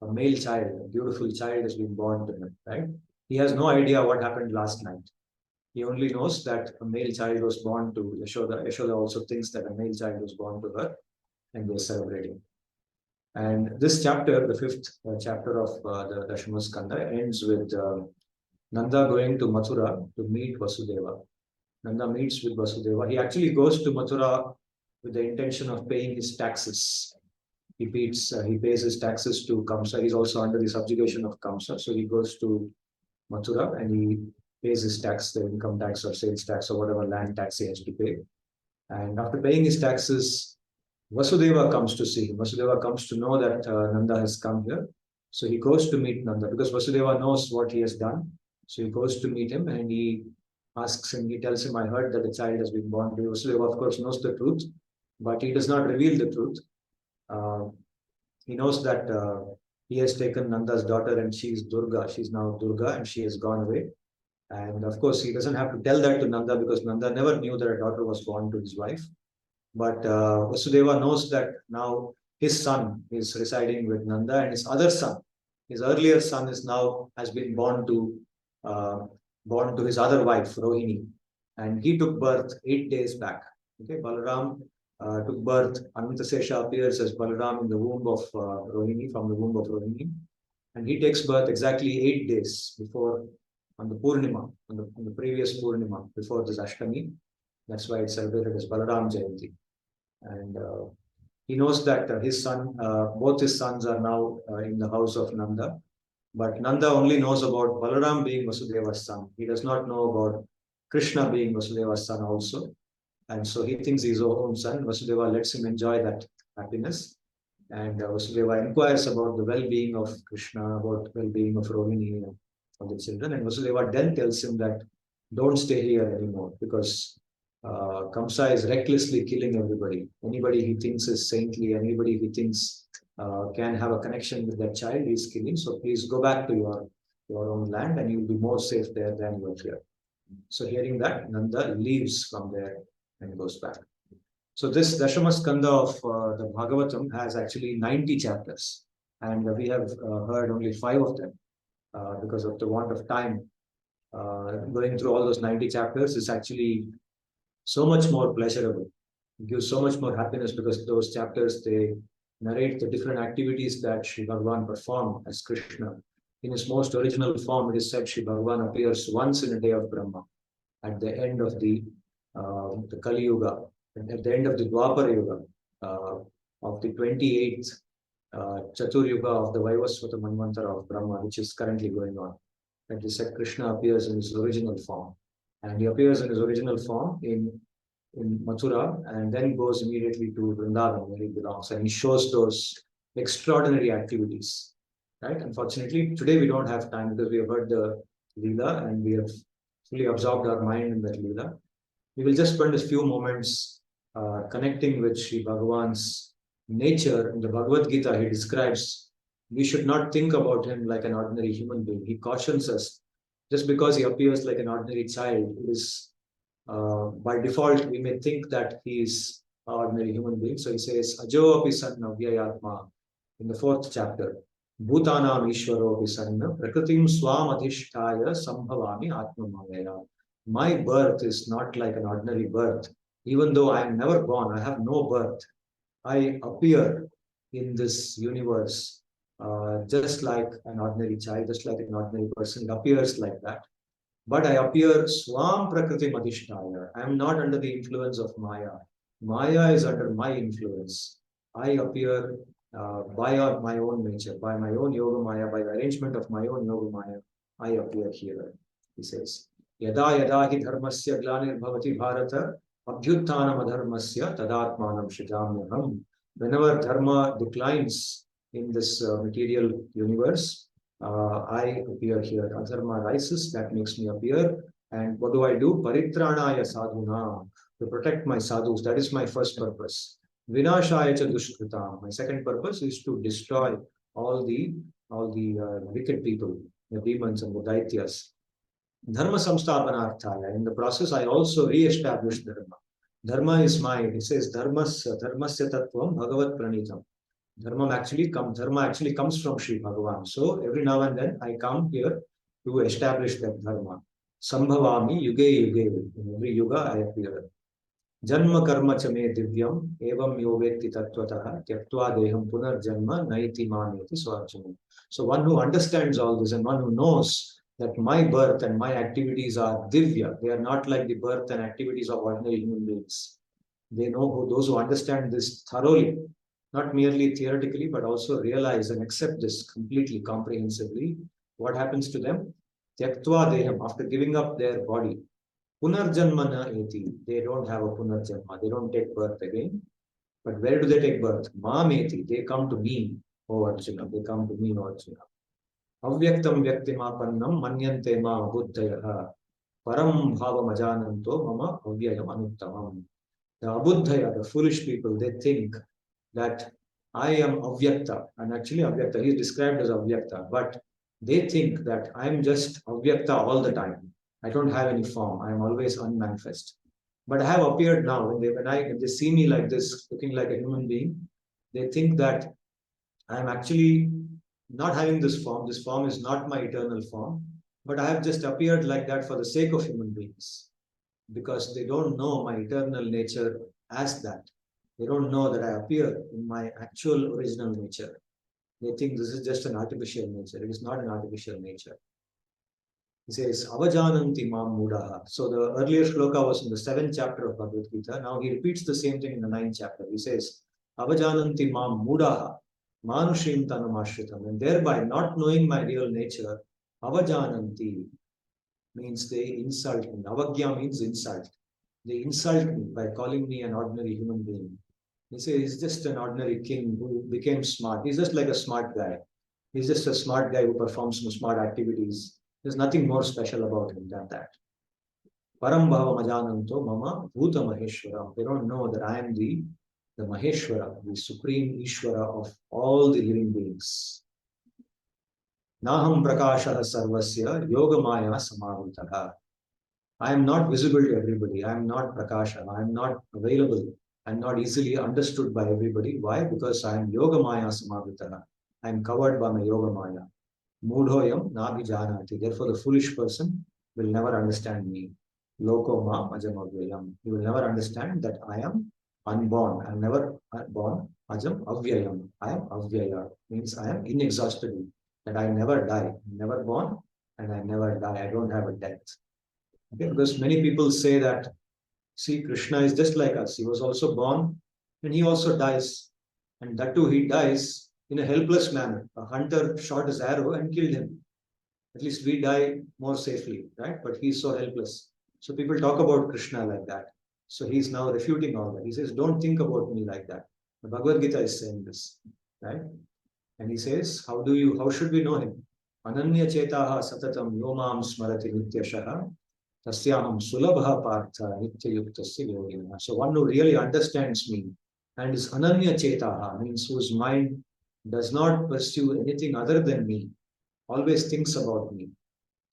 a male child, a beautiful child, has been born to him, right? He has no idea what happened last night. He only knows that a male child was born to Yashoda. Yashoda also thinks that a male child was born to her, and they're celebrating. And this chapter, the fifth chapter of the Dashama Skandha, ends with Nanda going to Mathura to meet Vasudeva. Nanda meets with Vasudeva. He actually goes to Mathura with the intention of paying his taxes. He pays his taxes to Kamsa. He's also under the subjugation of Kamsa. So he goes to Mathura and he pays his tax, the income tax or sales tax or whatever land tax he has to pay. And after paying his taxes, Vasudeva comes to see him. Vasudeva comes to know that Nanda has come here. So he goes to meet Nanda because Vasudeva knows what he has done. So he goes to meet him and he asks him, he tells him, I heard that the child has been born to you. Vasudeva, of course, knows the truth, but he does not reveal the truth. He knows that he has taken Nanda's daughter and she is Durga. She's now Durga and she has gone away. And of course, he doesn't have to tell that to Nanda because Nanda never knew that a daughter was born to his wife. But Vasudeva knows that now his son is residing with Nanda and his other son, his earlier son, has been born to his other wife, Rohini. And he took birth 8 days back. Okay, Balaram took birth. Anantasesha appears as Balaram in the womb of Rohini, from the womb of Rohini. And he takes birth exactly 8 days before, on the Purnima, on the previous Purnima, before this Ashtami. That's why it's celebrated as Balaram Jayanti. And he knows that his son, both his sons are now in the house of Nanda. But Nanda only knows about Balaram being Vasudeva's son. He does not know about Krishna being Vasudeva's son also. And so he thinks he's his own son. Vasudeva lets him enjoy that happiness. And Vasudeva inquires about the well-being of Krishna, about well-being of Rohini, of the children. And Vasudeva then tells him that don't stay here anymore because Kamsa is recklessly killing everybody. Anybody he thinks is saintly, anybody he thinks can have a connection with that child, he's killing. So please go back to your own land and you'll be more safe there than you are here. So hearing that, Nanda leaves from there and goes back. So this Dashama Skandha of the Bhagavatam has actually 90 chapters. And we have heard only 5 of them because of the want of time. Going through all those 90 chapters is actually so much more pleasurable. It gives so much more happiness because those chapters, they narrate the different activities that Sri Bhagavan performed as Krishna. In his most original form, it is said Sri Bhagavan appears once in a day of Brahma, at the end of the Kali Yuga, at the end of the Dwapara Yuga, of the 28th Chatur Yuga of the Vaivasvata Manvantara of Brahma, which is currently going on. That is said, Krishna appears in his original form. And he appears in his original form in Mathura and then goes immediately to Vrindavan where he belongs. And he shows those extraordinary activities. Right? Unfortunately, today we don't have time because we have heard the Leela and we have fully absorbed our mind in that Leela. We will just spend a few moments connecting with Sri Bhagavan's nature. In the Bhagavad Gita, he describes we should not think about him like an ordinary human being. He cautions us, just because he appears like an ordinary child, it is by default, we may think that he is an ordinary human being. So he says, Ajo api sanna vyayatma in the 4th chapter. Bhutanam Ishvaro api sanna prakritim swam adhishtaya sambhavami atmamaya. My birth is not like an ordinary birth. Even though I am never born, I have no birth. I appear in this universe just like an ordinary child, just like an ordinary person. It appears like that. But I appear swam prakriti madhishtaya. I am not under the influence of Maya. Maya is under my influence. I appear by my own nature, by my own yoga Maya, by the arrangement of my own yoga Maya. I appear here, he says. Yada yada hi dharmasya glanir bhavati bharata abhyutthanam adharmasya tadatmanam shrijamyaham. Whenever dharma declines in this material universe, I appear here. Adharma rises, that makes me appear. And what do? Paritranaya sadhuna, to protect my sadhus. That is my first purpose. Vinashaya cha dushkritam. My second purpose is to destroy all the wicked people, the demons and the daityas. Dharma samsthapanarthaya. In the process, I also re-establish dharma. Dharma is mine. It says dharmasya tattvam bhagavat pranitam. Dharma actually comes from Sri Bhagavan. So every now and then I come here to establish that dharma. Sambhavami yuge yuge. In every yuga I appear. Janma karma chame divyam evam yovetti tattvataha tyaktva deham punar janma naiti maneti swarjana. So one who understands all this and one who knows that my birth and my activities are divya. They are not like the birth and activities of ordinary human beings. They know those who understand this thoroughly, not merely theoretically, but also realize and accept this completely, comprehensively. What happens to them? Tyaktva deham, after giving up their body. Punarjanma na eti, they don't have a punarjanma, they don't take birth again. But where do they take birth? Mam eti, they come to me, O Arjuna, they come to me, O Arjuna. Avyaktam vyaktimapannam manyante ma buddhayaha param bhavam ajananto mama avyayam anuttamam. The abuddhaya, the foolish people, they think that I am avyakta, and actually avyakta, he is described as avyakta, but they think that I am just avyakta all the time. I don't have any form. I am always unmanifest. But I have appeared now. When they see me like this, looking like a human being, they think that I am actually not having this form. This form is not my eternal form, but I have just appeared like that for the sake of human beings, because they don't know my eternal nature as that. They don't know that I appear in my actual original nature. They think this is just an artificial nature. It is not an artificial nature. He says, Avajananti mam mudaha. So the earlier shloka was in the 7th chapter of Bhagavad Gita. Now he repeats the same thing in the 9th chapter. He says, Avajananti mam mudaha. manushim tanamashritam, and thereby not knowing my real nature, avajananti means they insult me. Avagya means insult. They insult me by calling me an ordinary human being. They say he's just an ordinary king who became smart. He's just like a smart guy. He's just a smart guy who performs some smart activities. There's nothing more special about him than that. Param bhava majananto mama bhuta maheshwara. They don't know that I am the Maheshwara, the supreme Ishvara of all the living beings. Naham prakashaha sarvasya yoga maya samavitaha. I am not visible to everybody. I am not prakasha. I am not available. I am not easily understood by everybody. Why? Because I am yoga maya samavitaha. I am covered by my yoga maya. Mudhoyam nabhijanati. Therefore, the foolish person will never understand me. Loko ma ajam avyayam. He will never understand that I am unborn. I am never born. Ajam avyayam. I am avyaya. Means I am inexhaustible. That I never die. Never born and I never die. I don't have a death. Okay? Because many people say that, see, Krishna is just like us. He was also born and he also dies. And that too, he dies in a helpless manner. A hunter shot his arrow and killed him. At least we die more safely, right? But he's so helpless. So people talk about Krishna like that. So he's now refuting all that. He says, don't think about me like that. The Bhagavad Gita is saying this, right? And he says, how should we know him? Ananya chetaha satatam yomam smarati nityashaha tasyaham sulabha partha nityayuktasya yogina. So one who really understands me and is ananya chetaha, means whose mind does not pursue anything other than me, always thinks about me.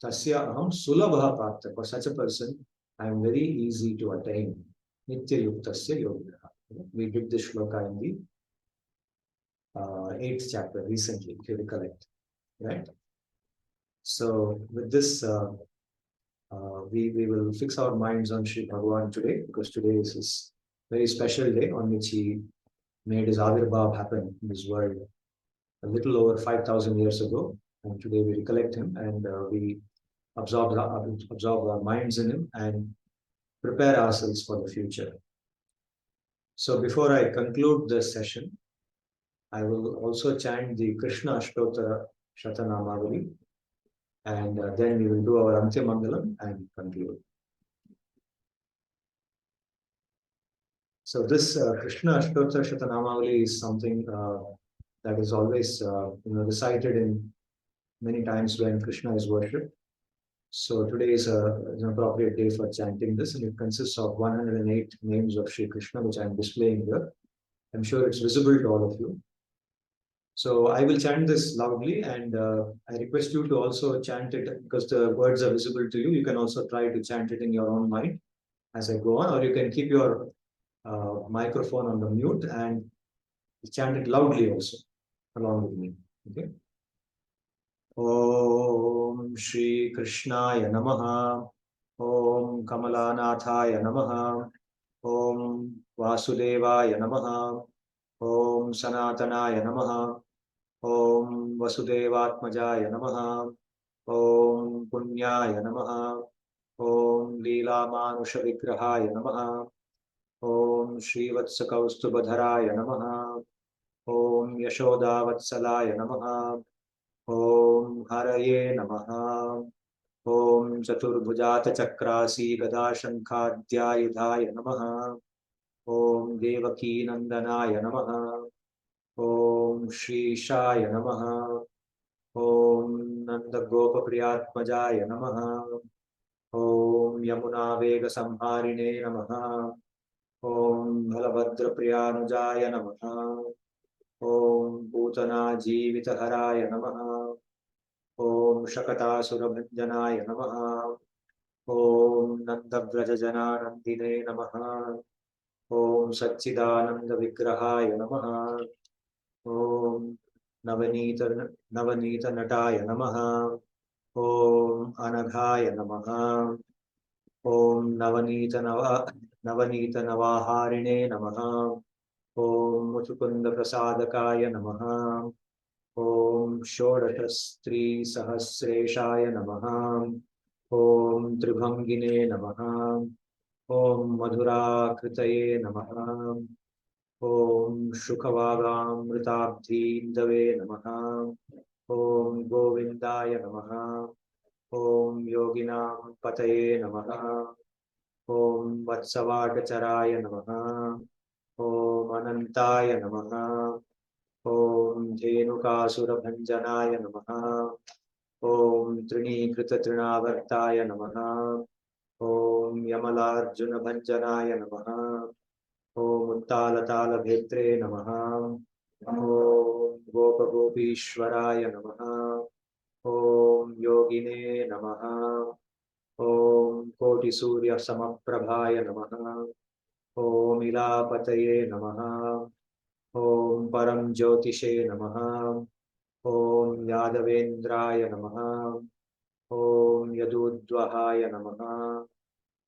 Tasya aham sulabha partha. For such a person, I am very easy to attain. Nityayuktasya yogina. We did this shloka in the 8th chapter recently, if you recollect, right? So with this, we will fix our minds on Sri Bhagavan today, because today is his very special day on which he made his Avirbhav happen in this world a little over 5,000 years ago. And today we recollect him and we absorb our minds in him and prepare ourselves for the future. So before I conclude this session, I will also chant the Krishna Ashtottara Shatanamavali, and then we will do our Antyamangalam and conclude. So this Krishna Ashtottara Shatanamavali is something that is always recited in many times when Krishna is worshipped. So today is an appropriate day for chanting this, and it consists of 108 names of Sri Krishna, which I am displaying here. I'm sure it's visible to all of you. So I will chant this loudly, and I request you to also chant it, because the words are visible to you. You can also try to chant it in your own mind as I go on, or you can keep your microphone on the mute and chant it loudly also along with me. Okay. Om Shri Krishnaya Namaha. Om Kamalanathaya Namaha. Om Vasudevaya Namaha. Om Sanatanaya Namaha. Om Vasudevatmajaya Namaha. Om Punyaya Namaha. Om Leela Manusha Vigrahaya Namaha. Om Shri Vatsakaustubhadharaya Namaha. Om Yashodavatsalaya Namaha. Om Haraye Namaha. Om Chaturbhujata Chakrasi Gadashankhadyayudhaya Namaha. Om Devaki Nandanaya Namaha. Om Shri Shaya Namaha. Om Nanda Gopa Priyatmajaya Namaha. Om Yamuna Vega Samharine Namaha. Om Bhalabhadra Priyanujaya Namaha. Om Bhutana Jivita Haraya Namaha. Om Shakatasura Bhanjanaya Namaha. Om Nanda Vrajajana Nandine Namaha. Om Satchidananda Vigrahaya Namaha. Om Navanita Nataya Namaha. Om Anaghaya Namaha. Om Navanita Navaharine Namaha. Om Mutukunda Prasadakaya Namaha. Om Shodashastri Sahasreshaya Namaha. Om Tribhangine Namaha. Om Madhura Kritaye Namaha. Om शुकवागामृताब्धीन्दवे नमः। ॐ गोविन्दाय नमः। ॐ योगिनां पतये नमः। ॐ वत्सवाटचराय नमः। ॐ अनन्ताय नमः। ॐ धेनुकासुरभञ्जनाय नमः। ॐ तृणीकृततृणावर्ताय नमः। ॐ यमलार्जुनभञ्जनाय नमः। ॐ उत्तालतालभेत्रे नमः। ॐ गोपगोपीश्वराय नमः। ॐ योगिने नमः। ॐ कोटिसूर्यसमप्रभाय नमः। ॐ इलापतये नमः। ॐ परं ज्योतिषे नमः। ॐ यादवेन्द्राय नमः। ॐ यदूद्वहाय नमः।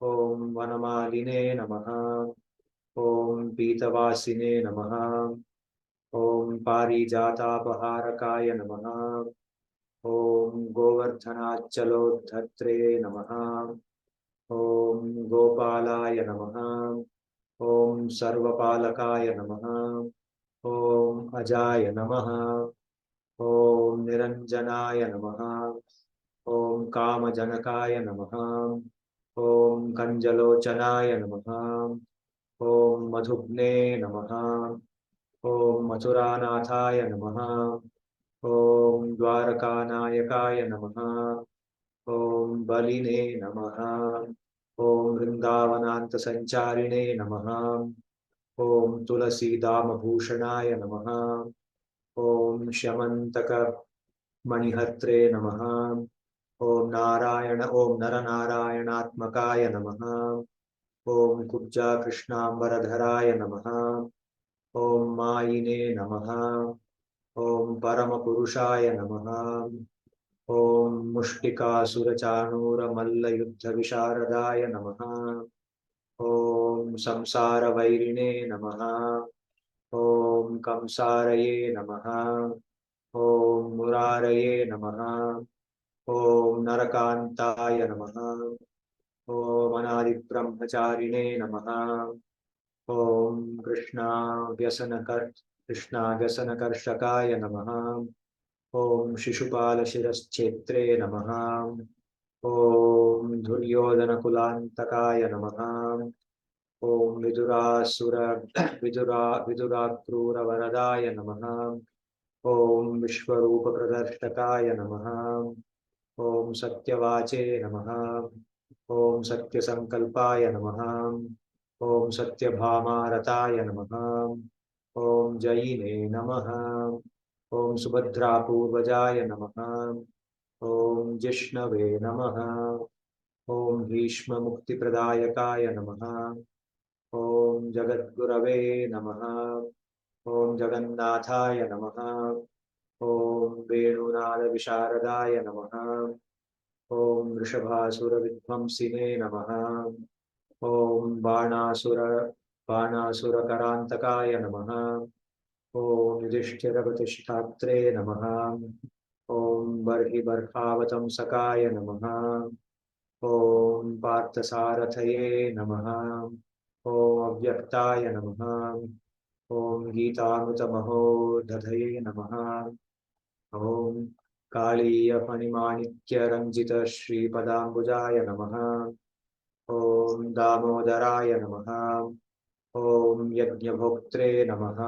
ॐ वनमालिने नमः। ॐ पीतवासिने नमः। ॐ पारिजातापहारकाय नमः। ॐ गोवर्धनाच्चलोद्धत्रे नमः। ॐ गोपालाय नमः। ॐ सर्वपालकाय नमः। ॐ अजाय नमः। ॐ निरञ्जनाय नमः। ॐ कामजनकाय नमः। ॐ कञ्जलोचनाय नमः। ॐ मधुग्ने नमः। ॐ मथुरानाथाय नमः। ॐ द्वारकानायकाय नमः। ॐ बलिने नमः। ॐ वृन्दावनान्तसञ्चारिणे नमः। ॐ तुलसीदामभूषणाय नमः। ॐ श्यमन्तकमणिहत्रे नमः। ॐ नरनारायणात्मकाय नमः। ॐ कुब्जाकृष्णाम्बरधराय नमः। ॐ मायिने नमः। ॐ परमपुरुषाय नमः। ॐ मुष्टिकासुरचाणूरमल्लयुद्धविशारदाय नमः। ॐ संसारवैरिणे नमः। ॐ कंसारये नमः। ॐ मुरारये नमः। ॐ नरकान्ताय नमः। ॐ अनादिब्रह्मचारिणे नमः। ॐ कृष्णाव्यसनकर्षकाय नमः। ॐ शिशुपालशिरश्चेत्रे नमः। ॐ दुर्योधनकुलान्तकाय नमः। ॐ विदुराक्रूरवरदाय नमः। ॐ विश्वरूपप्रदर्शकाय नमः। ॐ सत्यवाचे नमः। ॐ सत्यसङ्कल्पाय नमः। ॐ सत्यभामारताय नमः। ॐ जयिने नमः। ॐ सुभद्रापूर्वजाय नमः। ॐ जिष्णवे नमः। ॐ भीष्ममुक्तिप्रदायकाय नमः। ॐ जगद्गुरवे नमः। ॐ जगन्नाथाय नमः। ॐ वेणुनादविशारदाय नमः। ॐ वृषभासुरविध्वंसिने नमः। ॐ बाणासुरकरान्तकाय नमः। ॐ युधिष्ठिरप्रतिष्ठात्रे नमः। ॐ बर्हिबर्हावतंसकाय नमः। ॐ पार्थसारथये नमः। ॐ अव्यक्ताय नमः। ॐ गीतामृतमहोदधये नमः। ॐ कालीयफणिमाणिक्यरञ्जितश्रीपदाम्बुजाय नमः। ॐ दामोदराय नमः। ॐ यज्ञभोक्त्रे नमः।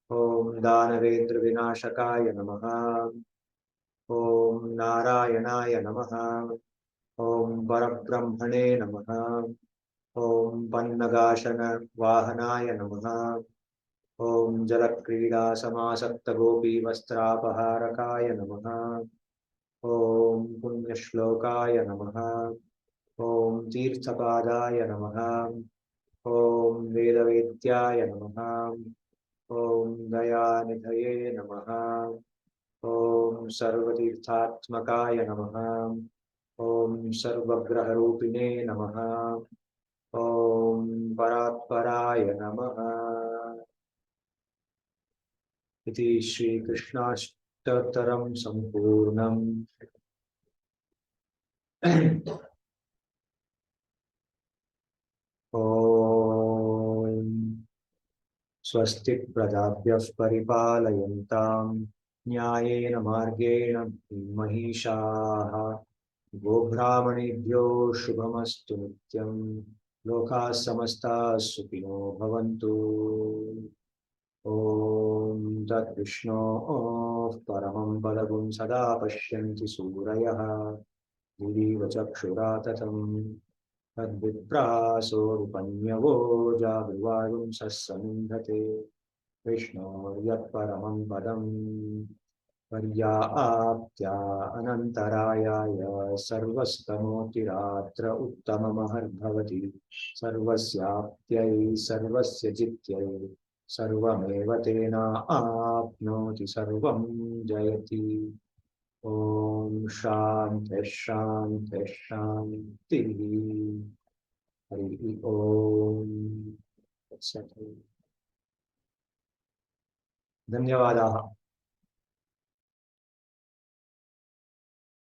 ॐ दानवेन्द्रविनाशकाय नमः। ॐ नारायणाय नमः। ॐ परब्रह्मणे नमः। ॐ पन्नगाशनवाहनाय नमः। ॐ जलक्रीडासमासक्तगोपीवस्त्रापहारकाय नमः। ॐ पुण्यश्लोकाय नमः। ॐ तीर्थपादाय नमः। ॐ वेदवेद्याय नमः। ॐ दयानिधये नमः। ॐ सर्वतीर्थात्मकाय नमः। ॐ सर्वग्रहरूपिणे नमः। ॐ परात्पराय नमः। इति श्रीकृष्णाष्टोत्तरं सम्पूर्णम्। ॐ स्वस्ति प्रजाभ्यः परिपालयन्तां न्यायेन मार्गेण महिषाः गोब्राह्मणेभ्यो शुभमस्तु नित्यं लोकाः समस्ताः सुखिनो भवन्तु। ॐ तद्विष्णोः परमं पदं सदा पश्यन्ति सूरयः दिवीव चक्षुरा ततं तद्विप्रासोरुपन्यवो जागृवायुं सस्समिन्धते विष्णोर्यत्परमं पदं पर्याप्त्या अनन्तरायाय सर्वस्तमोतिरात्र उत्तममहद्भवति सर्वस्याप्त्यै सर्वस्य जित्यै सर्वमेव तेनाप्नोति सर्वं जयति। ॐ शान्तिः शान्तिः शान्तिः। हरि ओम। धन्यवादाः।